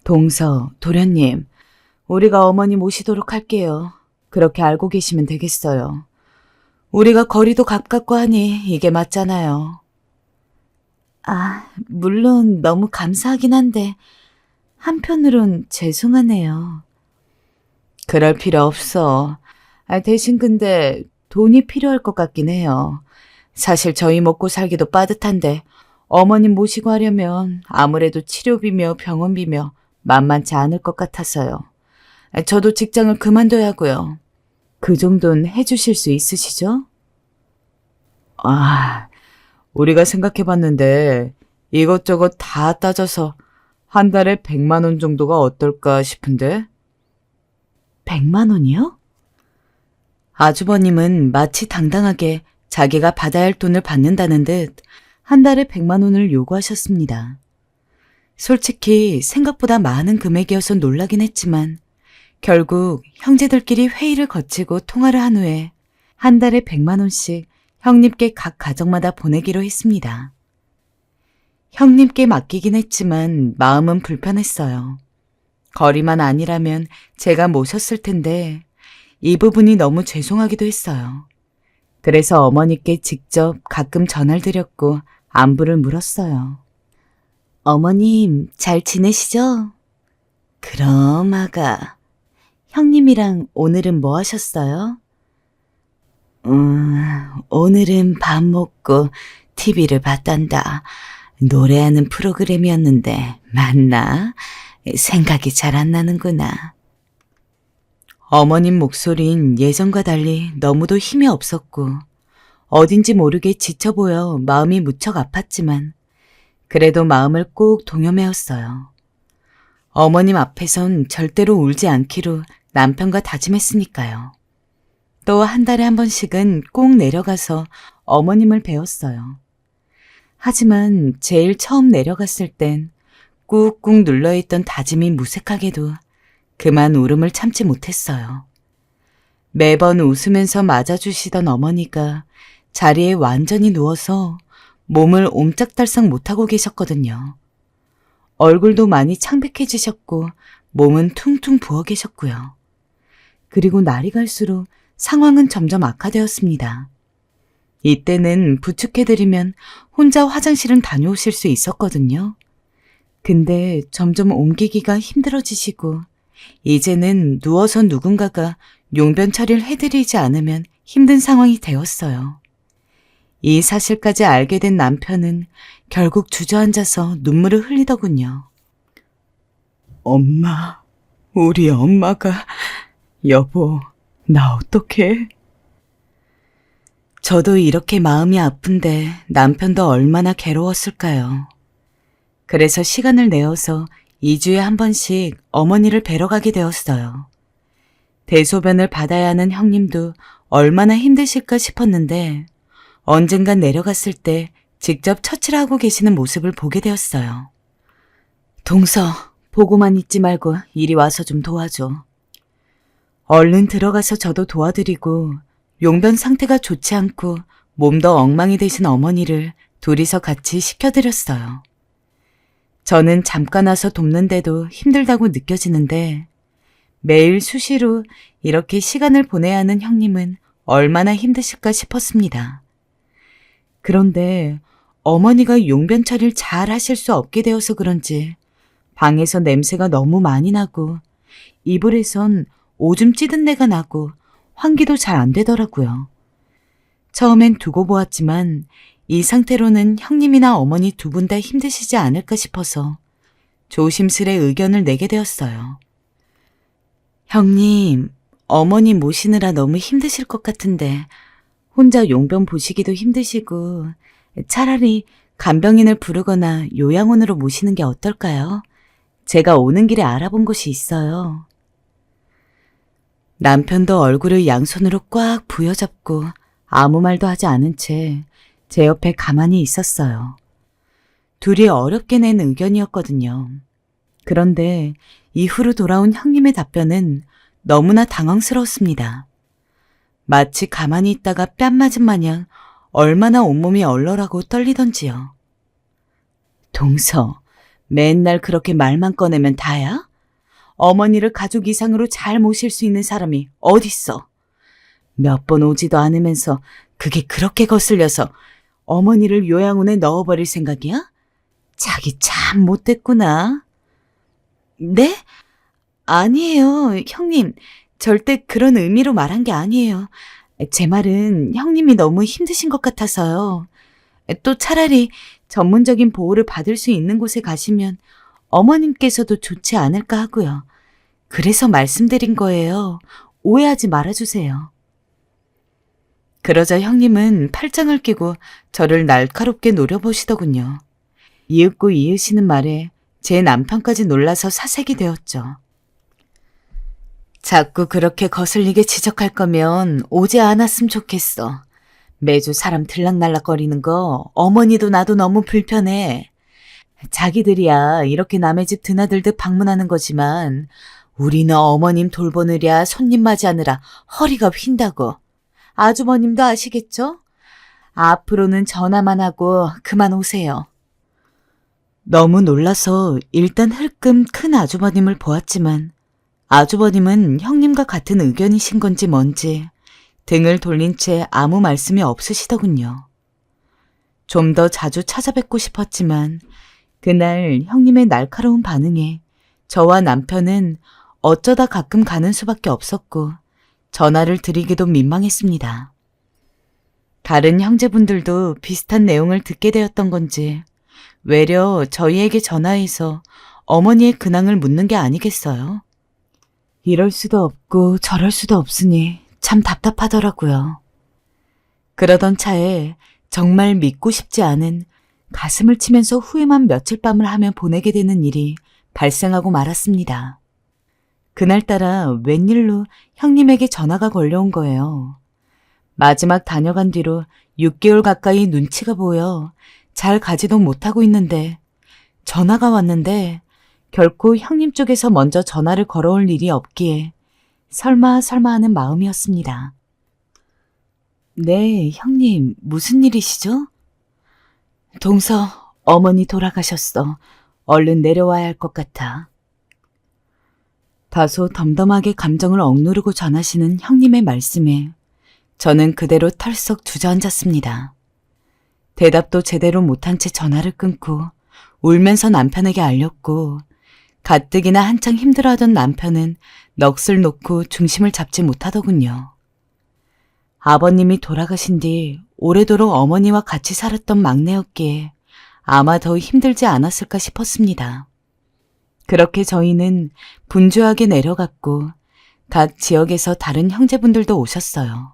동서, 도련님, 우리가 어머니 모시도록 할게요. 그렇게 알고 계시면 되겠어요. 우리가 거리도 가깝고 하니 이게 맞잖아요. 물론 너무 감사하긴 한데 한편으론 죄송하네요. 그럴 필요 없어. 대신 근데 돈이 필요할 것 같긴 해요. 사실 저희 먹고 살기도 빠듯한데 어머님 모시고 하려면 아무래도 치료비며 병원비며 만만치 않을 것 같아서요. 저도 직장을 그만둬야 하고요. 그 정도는 해주실 수 있으시죠? 우리가 생각해봤는데 이것저것 다 따져서 한 달에 100만 원 정도가 어떨까 싶은데? 100만 원이요? 아주버님은 마치 당당하게 자기가 받아야 할 돈을 받는다는 듯 한 달에 100만 원을 요구하셨습니다. 솔직히 생각보다 많은 금액이어서 놀라긴 했지만 결국 형제들끼리 회의를 거치고 통화를 한 후에 한 달에 100만 원씩 형님께 각 가정마다 보내기로 했습니다. 형님께 맡기긴 했지만 마음은 불편했어요. 거리만 아니라면 제가 모셨을 텐데 이 부분이 너무 죄송하기도 했어요. 그래서 어머니께 직접 가끔 전화를 드렸고 안부를 물었어요. 어머님 잘 지내시죠? 그럼 아가. 형님이랑 오늘은 뭐 하셨어요? 오늘은 밥 먹고 TV를 봤단다. 노래하는 프로그램이었는데 맞나? 생각이 잘 안 나는구나. 어머님 목소린 예전과 달리 너무도 힘이 없었고 어딘지 모르게 지쳐 보여 마음이 무척 아팠지만 그래도 마음을 꼭 동요매었어요. 어머님 앞에선 절대로 울지 않기로 남편과 다짐했으니까요. 또 한 달에 한 번씩은 꼭 내려가서 어머님을 뵈었어요. 하지만 제일 처음 내려갔을 땐 꾹꾹 눌러있던 다짐이 무색하게도 그만 울음을 참지 못했어요. 매번 웃으면서 맞아주시던 어머니가 자리에 완전히 누워서 몸을 옴짝달싹 못하고 계셨거든요. 얼굴도 많이 창백해지셨고 몸은 퉁퉁 부어 계셨고요. 그리고 날이 갈수록 상황은 점점 악화되었습니다. 이때는 부축해드리면 혼자 화장실은 다녀오실 수 있었거든요. 근데 점점 옮기기가 힘들어지시고 이제는 누워서 누군가가 용변 처리를 해드리지 않으면 힘든 상황이 되었어요. 이 사실까지 알게 된 남편은 결국 주저앉아서 눈물을 흘리더군요. 엄마, 우리 엄마가... 여보, 나 어떡해? 저도 이렇게 마음이 아픈데 남편도 얼마나 괴로웠을까요? 그래서 시간을 내어서 2주에 한 번씩 어머니를 뵈러 가게 되었어요. 대소변을 받아야 하는 형님도 얼마나 힘드실까 싶었는데 언젠간 내려갔을 때 직접 처치를 하고 계시는 모습을 보게 되었어요. 동서, 보고만 있지 말고 이리 와서 좀 도와줘. 얼른 들어가서 저도 도와드리고 용변 상태가 좋지 않고 몸도 엉망이 되신 어머니를 둘이서 같이 시켜드렸어요. 저는 잠깐 와서 돕는데도 힘들다고 느껴지는데 매일 수시로 이렇게 시간을 보내야 하는 형님은 얼마나 힘드실까 싶었습니다. 그런데 어머니가 용변 처리를 잘 하실 수 없게 되어서 그런지 방에서 냄새가 너무 많이 나고 이불에선 오줌 찌든 내가 나고 환기도 잘 안 되더라고요. 처음엔 두고 보았지만 이 상태로는 형님이나 어머니 두 분 다 힘드시지 않을까 싶어서 조심스레 의견을 내게 되었어요. 형님, 어머니 모시느라 너무 힘드실 것 같은데 혼자 용변 보시기도 힘드시고 차라리 간병인을 부르거나 요양원으로 모시는 게 어떨까요? 제가 오는 길에 알아본 곳이 있어요. 남편도 얼굴을 양손으로 꽉 부여잡고 아무 말도 하지 않은 채 제 옆에 가만히 있었어요. 둘이 어렵게 낸 의견이었거든요. 그런데 이후로 돌아온 형님의 답변은 너무나 당황스러웠습니다. 마치 가만히 있다가 뺨 맞은 마냥 얼마나 온몸이 얼얼하고 떨리던지요. 동서, 맨날 그렇게 말만 꺼내면 다야? 어머니를 가족 이상으로 잘 모실 수 있는 사람이 어딨어? 몇 번 오지도 않으면서 그게 그렇게 거슬려서 어머니를 요양원에 넣어버릴 생각이야? 자기 참 못됐구나. 네? 아니에요, 형님. 절대 그런 의미로 말한 게 아니에요. 제 말은 형님이 너무 힘드신 것 같아서요. 또 차라리 전문적인 보호를 받을 수 있는 곳에 가시면 어머님께서도 좋지 않을까 하고요. 그래서 말씀드린 거예요. 오해하지 말아주세요. 그러자 형님은 팔짱을 끼고 저를 날카롭게 노려보시더군요. 이윽고 이으시는 말에 제 남편까지 놀라서 사색이 되었죠. 자꾸 그렇게 거슬리게 지적할 거면 오지 않았으면 좋겠어. 매주 사람 들락날락거리는 거 어머니도 나도 너무 불편해. 자기들이야 이렇게 남의 집 드나들듯 방문하는 거지만 우리는 어머님 돌보느랴 손님 맞이하느라 허리가 휜다고. 아주버님도 아시겠죠? 앞으로는 전화만 하고 그만 오세요. 너무 놀라서 일단 흘끔 큰 아주버님을 보았지만 아주버님은 형님과 같은 의견이신 건지 뭔지 등을 돌린 채 아무 말씀이 없으시더군요. 좀 더 자주 찾아뵙고 싶었지만 그날 형님의 날카로운 반응에 저와 남편은 어쩌다 가끔 가는 수밖에 없었고 전화를 드리기도 민망했습니다. 다른 형제분들도 비슷한 내용을 듣게 되었던 건지 외려 저희에게 전화해서 어머니의 근황을 묻는 게 아니겠어요? 이럴 수도 없고 저럴 수도 없으니 참 답답하더라고요. 그러던 차에 정말 믿고 싶지 않은 가슴을 치면서 후회만 며칠 밤을 하며 보내게 되는 일이 발생하고 말았습니다. 그날따라 웬일로 형님에게 전화가 걸려온 거예요. 마지막 다녀간 뒤로 6개월 가까이 눈치가 보여 잘 가지도 못하고 있는데 전화가 왔는데 결코 형님 쪽에서 먼저 전화를 걸어올 일이 없기에 설마 하는 마음이었습니다. 네, 형님, 무슨 일이시죠? 동서, 어머니 돌아가셨어. 얼른 내려와야 할 것 같아. 다소 덤덤하게 감정을 억누르고 전하시는 형님의 말씀에 저는 그대로 털썩 주저앉았습니다. 대답도 제대로 못한 채 전화를 끊고 울면서 남편에게 알렸고 가뜩이나 한창 힘들어하던 남편은 넋을 놓고 중심을 잡지 못하더군요. 아버님이 돌아가신 뒤 오래도록 어머니와 같이 살았던 막내였기에 아마 더 힘들지 않았을까 싶었습니다. 그렇게 저희는 분주하게 내려갔고 각 지역에서 다른 형제분들도 오셨어요.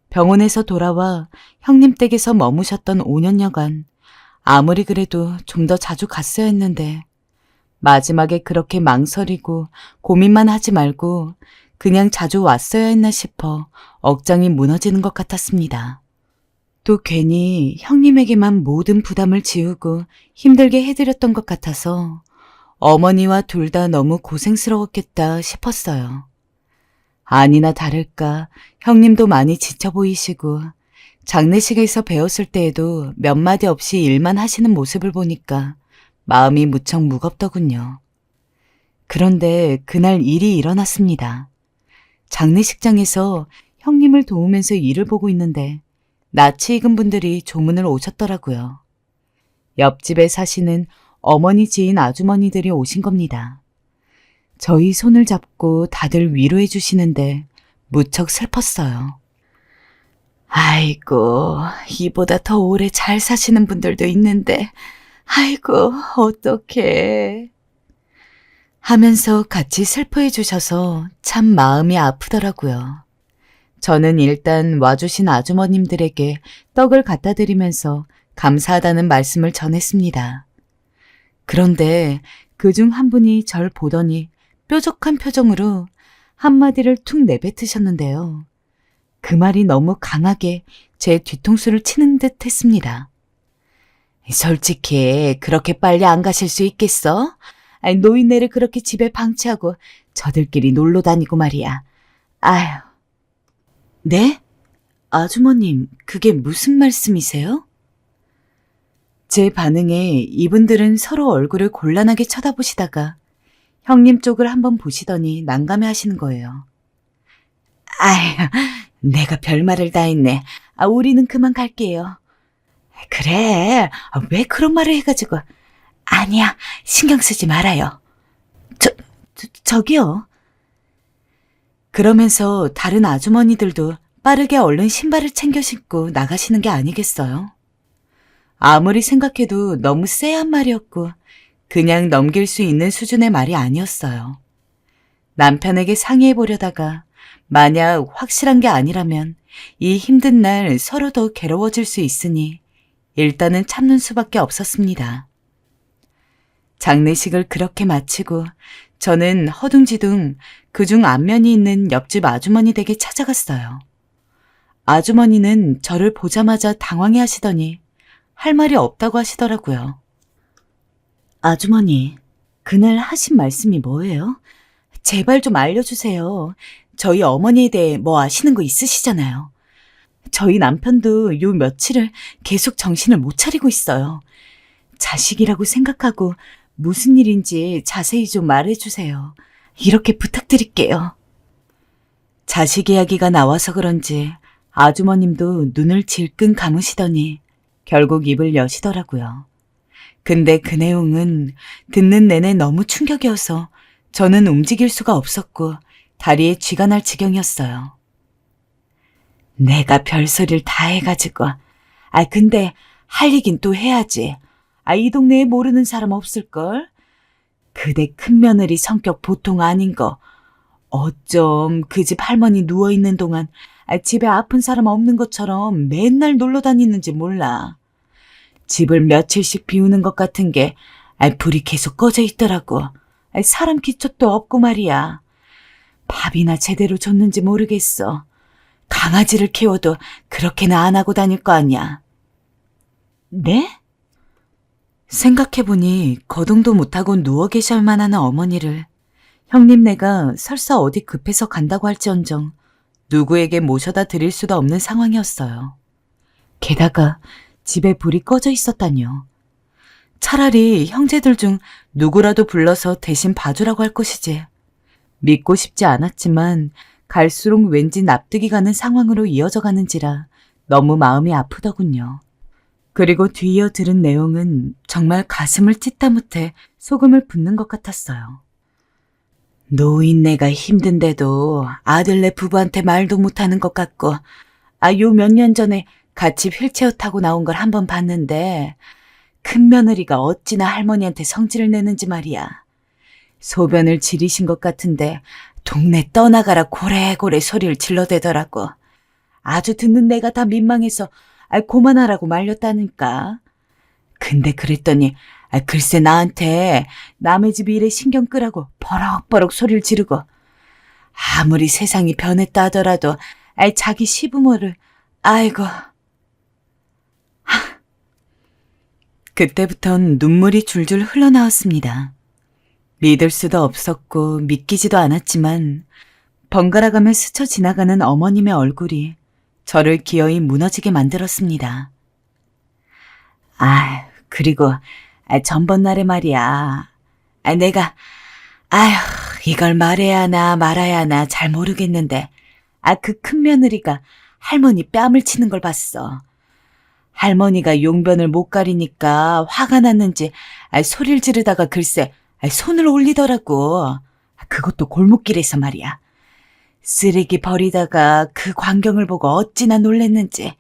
병원에서 돌아와 형님 댁에서 머무셨던 5년여간 아무리 그래도 좀 더 자주 갔어야 했는데 마지막에 그렇게 망설이고 고민만 하지 말고 그냥 자주 왔어야 했나 싶어 억장이 무너지는 것 같았습니다. 또 괜히 형님에게만 모든 부담을 지우고 힘들게 해드렸던 것 같아서 어머니와 둘 다 너무 고생스러웠겠다 싶었어요. 아니나 다를까 형님도 많이 지쳐 보이시고 장례식에서 배웠을 때에도 몇 마디 없이 일만 하시는 모습을 보니까 마음이 무척 무겁더군요. 그런데 그날 일이 일어났습니다. 장례식장에서 형님을 도우면서 일을 보고 있는데 낯이 익은 분들이 조문을 오셨더라고요. 옆집에 사시는 어머니 지인 아주머니들이 오신 겁니다. 저희 손을 잡고 다들 위로해 주시는데 무척 슬펐어요. 아이고, 이보다 더 오래 잘 사시는 분들도 있는데, 아이고, 어떡해. 하면서 같이 슬퍼해 주셔서 참 마음이 아프더라고요. 저는 일단 와주신 아주머님들에게 떡을 갖다 드리면서 감사하다는 말씀을 전했습니다. 그런데 그중 한 분이 절 보더니 뾰족한 표정으로 한마디를 툭 내뱉으셨는데요. 그 말이 너무 강하게 제 뒤통수를 치는 듯 했습니다. 솔직히 그렇게 빨리 안 가실 수 있겠어? 아니, 노인네를 그렇게 집에 방치하고 저들끼리 놀러 다니고 말이야. 아휴. 네? 아주머님, 그게 무슨 말씀이세요? 제 반응에 이분들은 서로 얼굴을 곤란하게 쳐다보시다가 형님 쪽을 한번 보시더니 난감해 하시는 거예요. 아휴, 내가 별말을 다 했네. 우리는 그만 갈게요. 그래, 왜 그런 말을 해가지고. 아니야, 신경 쓰지 말아요. 저기요. 그러면서 다른 아주머니들도 빠르게 얼른 신발을 챙겨 신고 나가시는 게 아니겠어요? 아무리 생각해도 너무 쎄한 말이었고 그냥 넘길 수 있는 수준의 말이 아니었어요. 남편에게 상의해 보려다가 만약 확실한 게 아니라면 이 힘든 날 서로 더 괴로워질 수 있으니 일단은 참는 수밖에 없었습니다. 장례식을 그렇게 마치고 저는 허둥지둥 그중 안면이 있는 옆집 아주머니 댁에 찾아갔어요. 아주머니는 저를 보자마자 당황해 하시더니 할 말이 없다고 하시더라고요. 아주머니, 그날 하신 말씀이 뭐예요? 제발 좀 알려주세요. 저희 어머니에 대해 뭐 아시는 거 있으시잖아요. 저희 남편도 요 며칠을 계속 정신을 못 차리고 있어요. 자식이라고 생각하고 무슨 일인지 자세히 좀 말해주세요. 이렇게 부탁드릴게요. 자식 이야기가 나와서 그런지 아주머님도 눈을 질끈 감으시더니 결국 입을 여시더라고요. 근데 그 내용은 듣는 내내 너무 충격이어서 저는 움직일 수가 없었고 다리에 쥐가 날 지경이었어요. 내가 별소리를 다 해가지고. 근데 할 얘긴 또 해야지. 이 동네에 모르는 사람 없을걸? 그대 큰며느리 성격 보통 아닌 거. 어쩜 그 집 할머니 누워있는 동안 집에 아픈 사람 없는 것처럼 맨날 놀러 다니는지 몰라. 집을 며칠씩 비우는 것 같은 게 불이 계속 꺼져 있더라고. 사람 기척도 없고 말이야. 밥이나 제대로 줬는지 모르겠어. 강아지를 키워도 그렇게는 안 하고 다닐 거 아니야. 네? 생각해보니 거동도 못하고 누워 계셔야만 하는 어머니를 형님네가 설사 어디 급해서 간다고 할지언정 누구에게 모셔다 드릴 수도 없는 상황이었어요. 게다가 집에 불이 꺼져 있었다니요. 차라리 형제들 중 누구라도 불러서 대신 봐주라고 할 것이지. 믿고 싶지 않았지만 갈수록 왠지 납득이 가는 상황으로 이어져 가는지라 너무 마음이 아프더군요. 그리고 뒤이어 들은 내용은 정말 가슴을 찢다 못해 소금을 붓는 것 같았어요. 노인네가 힘든데도 아들네 부부한테 말도 못하는 것 같고, 요 몇 년 전에 같이 휠체어 타고 나온 걸 한번 봤는데 큰며느리가 어찌나 할머니한테 성질을 내는지 말이야. 소변을 지리신 것 같은데 동네 떠나가라 고래고래 소리를 질러대더라고. 아주 듣는 내가 다 민망해서 그만하라고 말렸다니까. 근데 그랬더니 글쎄 나한테 남의 집 일에 신경 끄라고 버럭버럭 소리를 지르고, 아무리 세상이 변했다 하더라도 자기 시부모를. 아이고. 그때부턴 눈물이 줄줄 흘러나왔습니다. 믿을 수도 없었고 믿기지도 않았지만 번갈아가며 스쳐 지나가는 어머님의 얼굴이 저를 기어이 무너지게 만들었습니다. 그리고 전번날에 말이야. 내가 이걸 말해야 하나 말아야 하나 잘 모르겠는데 그 큰며느리가 할머니 뺨을 치는 걸 봤어. 할머니가 용변을 못 가리니까 화가 났는지 소리를 지르다가 글쎄 손을 올리더라고. 그것도 골목길에서 말이야. 쓰레기 버리다가 그 광경을 보고 어찌나 놀랬는지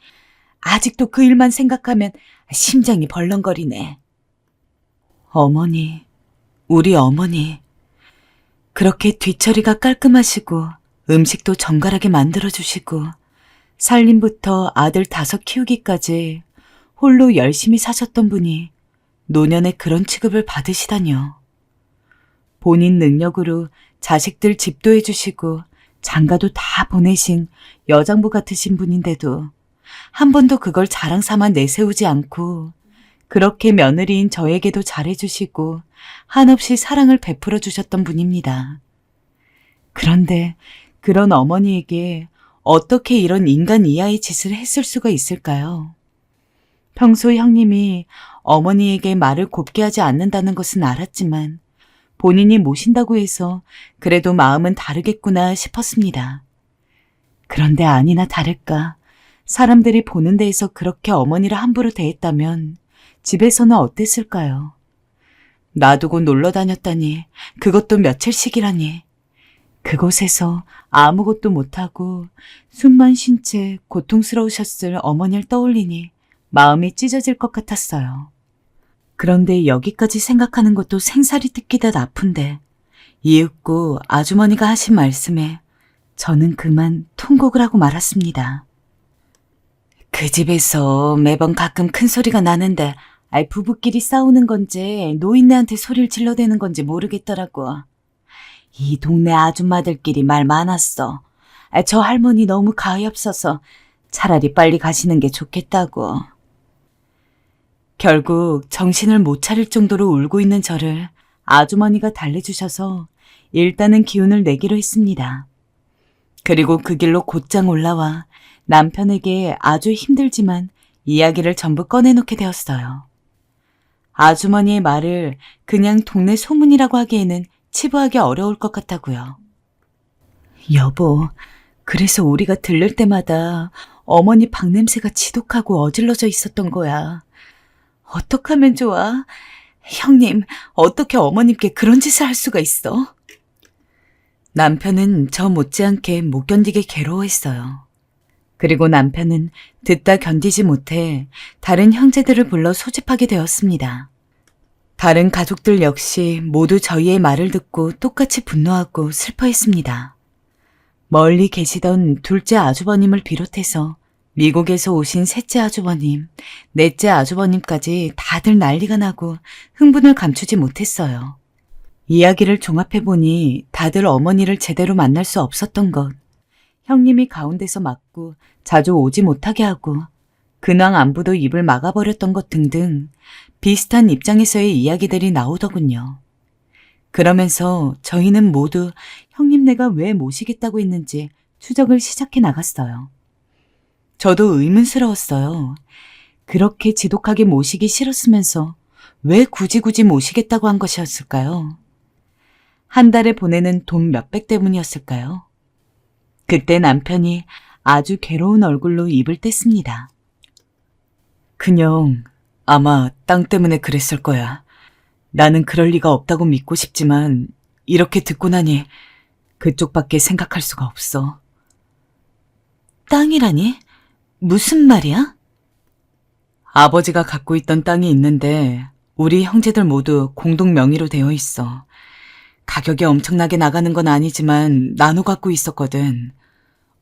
아직도 그 일만 생각하면 심장이 벌렁거리네. 어머니, 우리 어머니. 그렇게 뒤처리가 깔끔하시고 음식도 정갈하게 만들어주시고 살림부터 아들 5 키우기까지 홀로 열심히 사셨던 분이 노년에 그런 취급을 받으시다뇨. 본인 능력으로 자식들 집도 해주시고 장가도 다 보내신 여장부 같으신 분인데도 한 번도 그걸 자랑 삼아 내세우지 않고 그렇게 며느리인 저에게도 잘해주시고 한없이 사랑을 베풀어 주셨던 분입니다. 그런데 그런 어머니에게 어떻게 이런 인간 이하의 짓을 했을 수가 있을까요? 평소 형님이 어머니에게 말을 곱게 하지 않는다는 것은 알았지만 본인이 모신다고 해서 그래도 마음은 다르겠구나 싶었습니다. 그런데 아니나 다를까 사람들이 보는 데에서 그렇게 어머니를 함부로 대했다면 집에서는 어땠을까요? 놔두고 놀러 다녔다니 그것도 며칠씩이라니. 그곳에서 아무것도 못하고 숨만 쉰 채 고통스러우셨을 어머니를 떠올리니 마음이 찢어질 것 같았어요. 그런데 여기까지 생각하는 것도 생사리 뜯기듯 아픈데 이윽고 아주머니가 하신 말씀에 저는 그만 통곡을 하고 말았습니다. 그 집에서 매번 가끔 큰 소리가 나는데 부부끼리 싸우는 건지 노인네한테 소리를 질러대는 건지 모르겠더라고. 이 동네 아줌마들끼리 말 많았어. 저 할머니 너무 가엾어서 차라리 빨리 가시는 게 좋겠다고. 결국 정신을 못 차릴 정도로 울고 있는 저를 아주머니가 달래주셔서 일단은 기운을 내기로 했습니다. 그리고 그 길로 곧장 올라와 남편에게 아주 힘들지만 이야기를 전부 꺼내놓게 되었어요. 아주머니의 말을 그냥 동네 소문이라고 하기에는 치부하기 어려울 것 같다고요. 여보, 그래서 우리가 들를 때마다 어머니 방냄새가 지독하고 어질러져 있었던 거야. 어떡하면 좋아? 형님, 어떻게 어머님께 그런 짓을 할 수가 있어? 남편은 저 못지않게 못 견디게 괴로워했어요. 그리고 남편은 듣다 견디지 못해 다른 형제들을 불러 소집하게 되었습니다. 다른 가족들 역시 모두 저희의 말을 듣고 똑같이 분노하고 슬퍼했습니다. 멀리 계시던 둘째 아주버님을 비롯해서 미국에서 오신 셋째 아주버님, 넷째 아주버님까지 다들 난리가 나고 흥분을 감추지 못했어요. 이야기를 종합해보니 다들 어머니를 제대로 만날 수 없었던 것, 형님이 가운데서 막고 자주 오지 못하게 하고 근황 안부도 입을 막아버렸던 것 등등 비슷한 입장에서의 이야기들이 나오더군요. 그러면서 저희는 모두 형님네가 왜 모시겠다고 했는지 추적을 시작해 나갔어요. 저도 의문스러웠어요. 그렇게 지독하게 모시기 싫었으면서 왜 굳이 모시겠다고 한 것이었을까요? 한 달에 보내는 돈 몇백 때문이었을까요? 그때 남편이 아주 괴로운 얼굴로 입을 뗐습니다. 그냥 아마 땅 때문에 그랬을 거야. 나는 그럴 리가 없다고 믿고 싶지만 이렇게 듣고 나니 그쪽밖에 생각할 수가 없어. 땅이라니? 무슨 말이야? 아버지가 갖고 있던 땅이 있는데 우리 형제들 모두 공동 명의로 되어 있어. 가격이 엄청나게 나가는 건 아니지만 나눠 갖고 있었거든.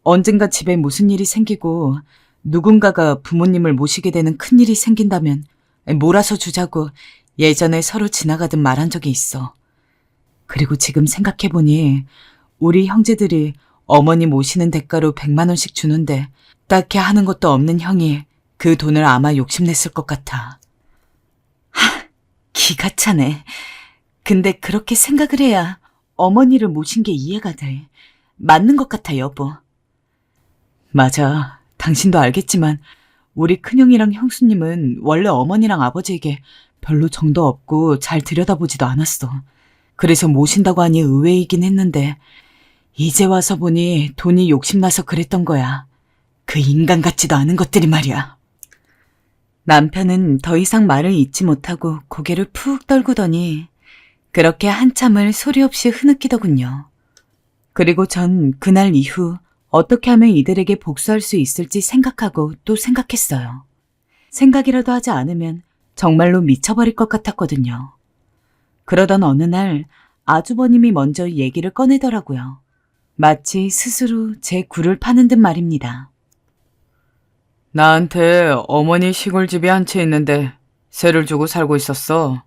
언젠가 집에 무슨 일이 생기고 누군가가 부모님을 모시게 되는 큰일이 생긴다면 몰아서 주자고 예전에 서로 지나가듯 말한 적이 있어. 그리고 지금 생각해보니 우리 형제들이 어머니 모시는 대가로 100만 원씩 주는데 딱히 하는 것도 없는 형이 그 돈을 아마 욕심냈을 것 같아. 기가 차네. 근데 그렇게 생각을 해야 어머니를 모신 게 이해가 돼. 맞는 것 같아, 여보. 맞아. 당신도 알겠지만 우리 큰형이랑 형수님은 원래 어머니랑 아버지에게 별로 정도 없고 잘 들여다보지도 않았어. 그래서 모신다고 하니 의외이긴 했는데 이제 와서 보니 돈이 욕심나서 그랬던 거야. 그 인간 같지도 않은 것들이 말이야. 남편은 더 이상 말을 잇지 못하고 고개를 푹 떨구더니 그렇게 한참을 소리 없이 흐느끼더군요. 그리고 전 그날 이후 어떻게 하면 이들에게 복수할 수 있을지 생각하고 또 생각했어요. 생각이라도 하지 않으면 정말로 미쳐버릴 것 같았거든요. 그러던 어느 날 아주버님이 먼저 얘기를 꺼내더라고요. 마치 스스로 제 굴을 파는 듯 말입니다. 나한테 어머니 시골집이 한 채 있는데 세를 주고 살고 있었어.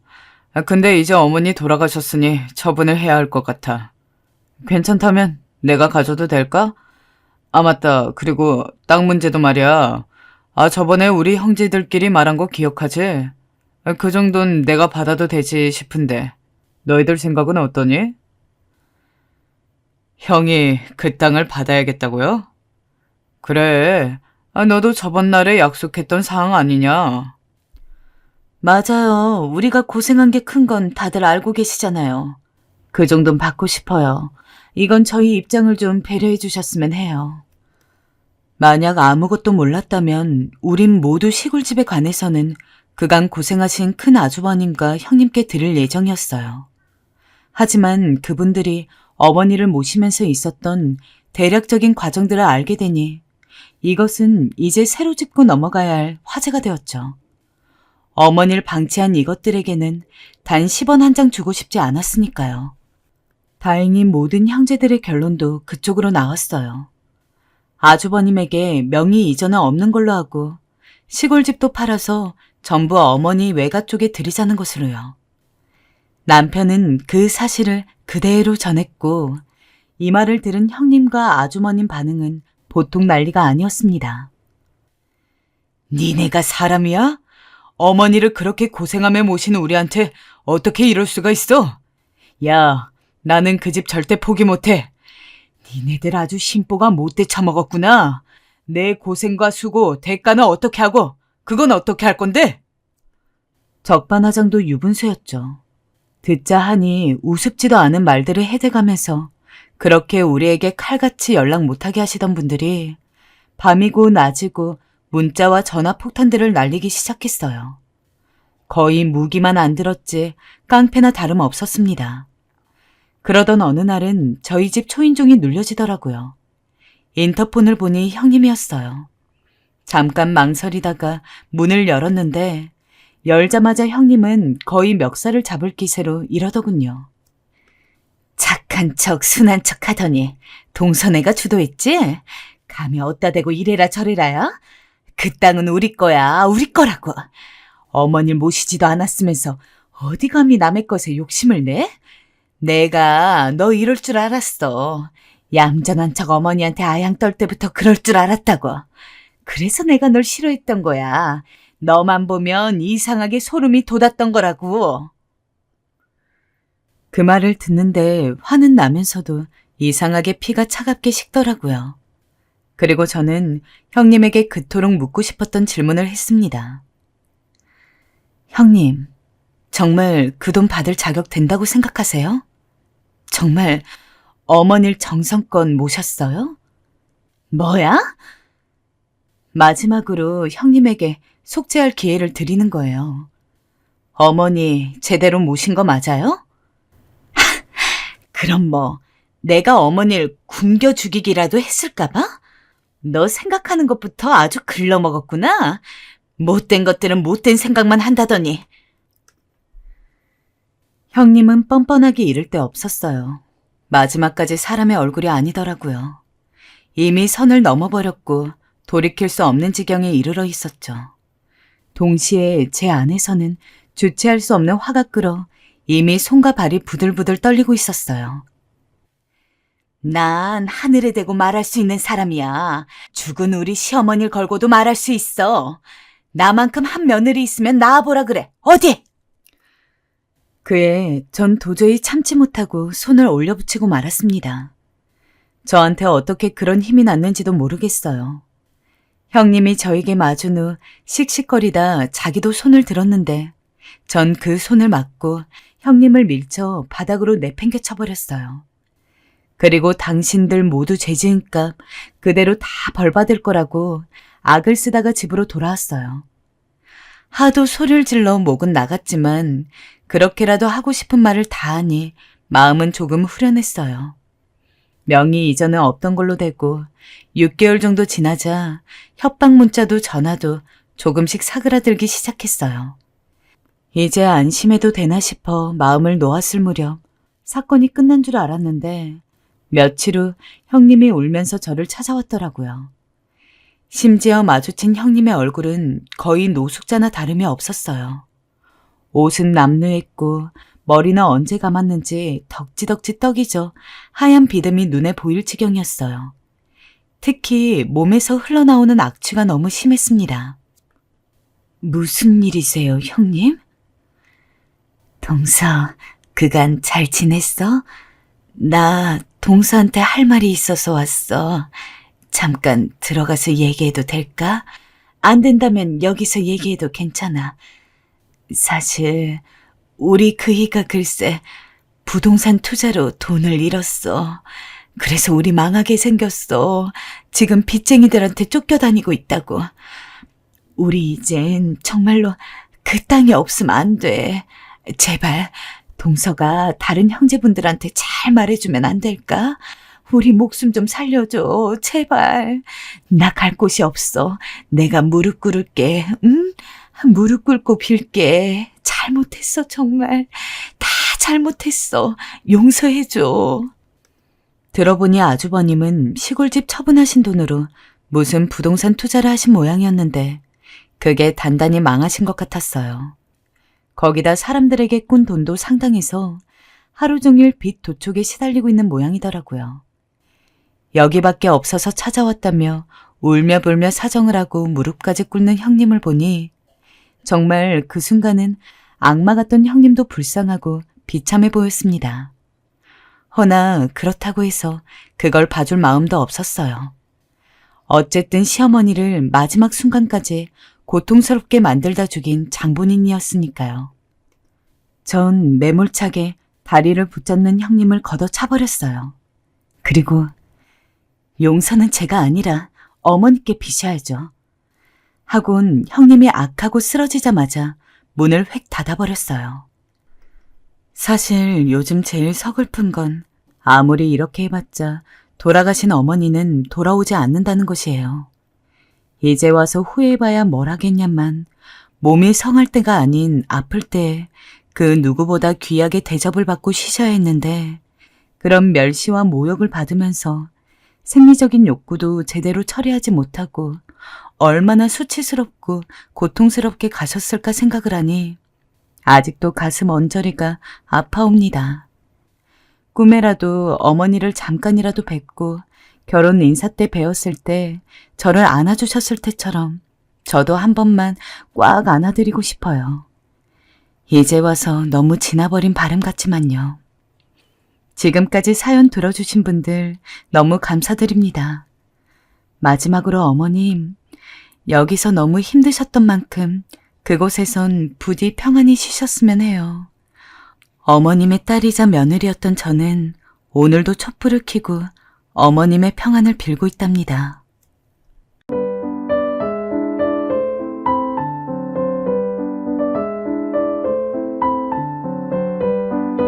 근데 이제 어머니 돌아가셨으니 처분을 해야 할 것 같아. 괜찮다면 내가 가져도 될까? 아, 맞다. 그리고 땅 문제도 말이야. 저번에 우리 형제들끼리 말한 거 기억하지? 그 정도는 내가 받아도 되지 싶은데 너희들 생각은 어떠니? 형이 그 땅을 받아야겠다고요? 그래. 너도 저번 날에 약속했던 사항 아니냐? 맞아요. 우리가 고생한 게 큰 건 다들 알고 계시잖아요. 그 정도는 받고 싶어요. 이건 저희 입장을 좀 배려해 주셨으면 해요. 만약 아무것도 몰랐다면 우린 모두 시골집에 관해서는 그간 고생하신 큰 아주버님과 형님께 드릴 예정이었어요. 하지만 그분들이 어머니를 모시면서 있었던 대략적인 과정들을 알게 되니 이것은 이제 새로 짚고 넘어가야 할 화제가 되었죠. 어머니를 방치한 이것들에게는 단 10원 한 장 주고 싶지 않았으니까요. 다행히 모든 형제들의 결론도 그쪽으로 나왔어요. 아주버님에게 명의 이전은 없는 걸로 하고 시골집도 팔아서 전부 어머니 외가 쪽에 들이자는 것으로요. 남편은 그 사실을 그대로 전했고 이 말을 들은 형님과 아주머님 반응은 보통 난리가 아니었습니다. 니네가 사람이야? 어머니를 그렇게 고생하며 모신 우리한테 어떻게 이럴 수가 있어? 야, 나는 그 집 절대 포기 못해. 니네들 아주 심보가 못돼 처먹었구나. 내 고생과 수고, 대가는 어떻게 하고 그건 어떻게 할 건데? 적반하장도 유분수였죠. 듣자 하니 우습지도 않은 말들을 해대가면서 그렇게 우리에게 칼같이 연락 못하게 하시던 분들이 밤이고 낮이고 문자와 전화 폭탄들을 날리기 시작했어요. 거의 무기만 안 들었지 깡패나 다름없었습니다. 그러던 어느 날은 저희 집 초인종이 눌려지더라고요. 인터폰을 보니 형님이었어요. 잠깐 망설이다가 문을 열었는데 열자마자 형님은 거의 멱살을 잡을 기세로 이러더군요. 착한 척 순한 척 하더니 동서네가 주도했지? 감히 어따 대고 이래라 저래라야? 그 땅은 우리 거야, 우리 거라고. 어머니를 모시지도 않았으면서 어디 감히 남의 것에 욕심을 내? 내가 너 이럴 줄 알았어. 얌전한 척 어머니한테 아양 떨 때부터 그럴 줄 알았다고. 그래서 내가 널 싫어했던 거야. 너만 보면 이상하게 소름이 돋았던 거라고. 그 말을 듣는데 화는 나면서도 이상하게 피가 차갑게 식더라고요. 그리고 저는 형님에게 그토록 묻고 싶었던 질문을 했습니다. 형님, 정말 그 돈 받을 자격 된다고 생각하세요? 정말 어머니를 정성껏 모셨어요? 뭐야? 마지막으로 형님에게 속죄할 기회를 드리는 거예요. 어머니 제대로 모신 거 맞아요? 그럼 뭐 내가 어머니를 굶겨 죽이기라도 했을까봐? 너 생각하는 것부터 아주 글러먹었구나. 못된 것들은 못된 생각만 한다더니. 형님은 뻔뻔하게 이를 데 없었어요. 마지막까지 사람의 얼굴이 아니더라고요. 이미 선을 넘어버렸고 돌이킬 수 없는 지경에 이르러 있었죠. 동시에 제 안에서는 주체할 수 없는 화가 끓어 이미 손과 발이 부들부들 떨리고 있었어요. 난 하늘에 대고 말할 수 있는 사람이야. 죽은 우리 시어머니를 걸고도 말할 수 있어. 나만큼 한 며느리 있으면 낳아보라 그래. 어디? 그에 전 도저히 참지 못하고 손을 올려붙이고 말았습니다. 저한테 어떻게 그런 힘이 났는지도 모르겠어요. 형님이 저에게 마준 후 씩씩거리다 자기도 손을 들었는데 전 그 손을 맞고 형님을 밀쳐 바닥으로 내팽개 쳐버렸어요. 그리고 당신들 모두 죄 지은 값 그대로 다 벌받을 거라고 악을 쓰다가 집으로 돌아왔어요. 하도 소리를 질러 목은 나갔지만 그렇게라도 하고 싶은 말을 다 하니 마음은 조금 후련했어요. 명이 이전은 없던 걸로 되고 6개월 정도 지나자 협박 문자도 전화도 조금씩 사그라들기 시작했어요. 이제 안심해도 되나 싶어 마음을 놓았을 무렵 사건이 끝난 줄 알았는데 며칠 후 형님이 울면서 저를 찾아왔더라고요. 심지어 마주친 형님의 얼굴은 거의 노숙자나 다름이 없었어요. 옷은 남루했고 머리는 언제 감았는지 덕지덕지 떡이져 하얀 비듬이 눈에 보일 지경이었어요. 특히 몸에서 흘러나오는 악취가 너무 심했습니다. 무슨 일이세요, 형님? 동서, 그간 잘 지냈어? 나 동서한테 할 말이 있어서 왔어. 잠깐 들어가서 얘기해도 될까? 안 된다면 여기서 얘기해도 괜찮아. 사실 우리 그이가 글쎄 부동산 투자로 돈을 잃었어. 그래서 우리 망하게 생겼어. 지금 빚쟁이들한테 쫓겨다니고 있다고. 우리 이젠 정말로 그 땅이 없으면 안 돼. 제발 동서가 다른 형제분들한테 잘 말해주면 안 될까? 우리 목숨 좀 살려줘. 제발. 나 갈 곳이 없어. 내가 무릎 꿇을게. 응? 무릎 꿇고 빌게. 잘못했어, 정말. 다 잘못했어. 용서해줘. 들어보니 아주버님은 시골집 처분하신 돈으로 무슨 부동산 투자를 하신 모양이었는데 그게 단단히 망하신 것 같았어요. 거기다 사람들에게 꾼 돈도 상당해서 하루 종일 빚 도촉에 시달리고 있는 모양이더라고요. 여기밖에 없어서 찾아왔다며 울며 불며 사정을 하고 무릎까지 꿇는 형님을 보니 정말 그 순간은 악마 같던 형님도 불쌍하고 비참해 보였습니다. 허나 그렇다고 해서 그걸 봐줄 마음도 없었어요. 어쨌든 시어머니를 마지막 순간까지 고통스럽게 만들다 죽인 장본인이었으니까요. 전 매몰차게 다리를 붙잡는 형님을 걷어차버렸어요. 그리고 용서는 제가 아니라 어머니께 비셔야죠. 하곤 형님이 악하고 쓰러지자마자 문을 획 닫아버렸어요. 사실 요즘 제일 서글픈 건 아무리 이렇게 해봤자 돌아가신 어머니는 돌아오지 않는다는 것이에요. 이제 와서 후회해봐야 뭘 하겠냐만 몸이 성할 때가 아닌 아플 때 그 누구보다 귀하게 대접을 받고 쉬셔야 했는데 그런 멸시와 모욕을 받으면서 생리적인 욕구도 제대로 처리하지 못하고 얼마나 수치스럽고 고통스럽게 가셨을까 생각을 하니 아직도 가슴 언저리가 아파옵니다. 꿈에라도 어머니를 잠깐이라도 뵙고 결혼 인사 때 뵈었을 때 저를 안아주셨을 때처럼 저도 한 번만 꽉 안아드리고 싶어요. 이제 와서 너무 지나버린 바람 같지만요. 지금까지 사연 들어주신 분들 너무 감사드립니다. 마지막으로 어머님, 여기서 너무 힘드셨던 만큼 그곳에선 부디 평안히 쉬셨으면 해요. 어머님의 딸이자 며느리였던 저는 오늘도 촛불을 켜고 어머님의 평안을 빌고 있답니다.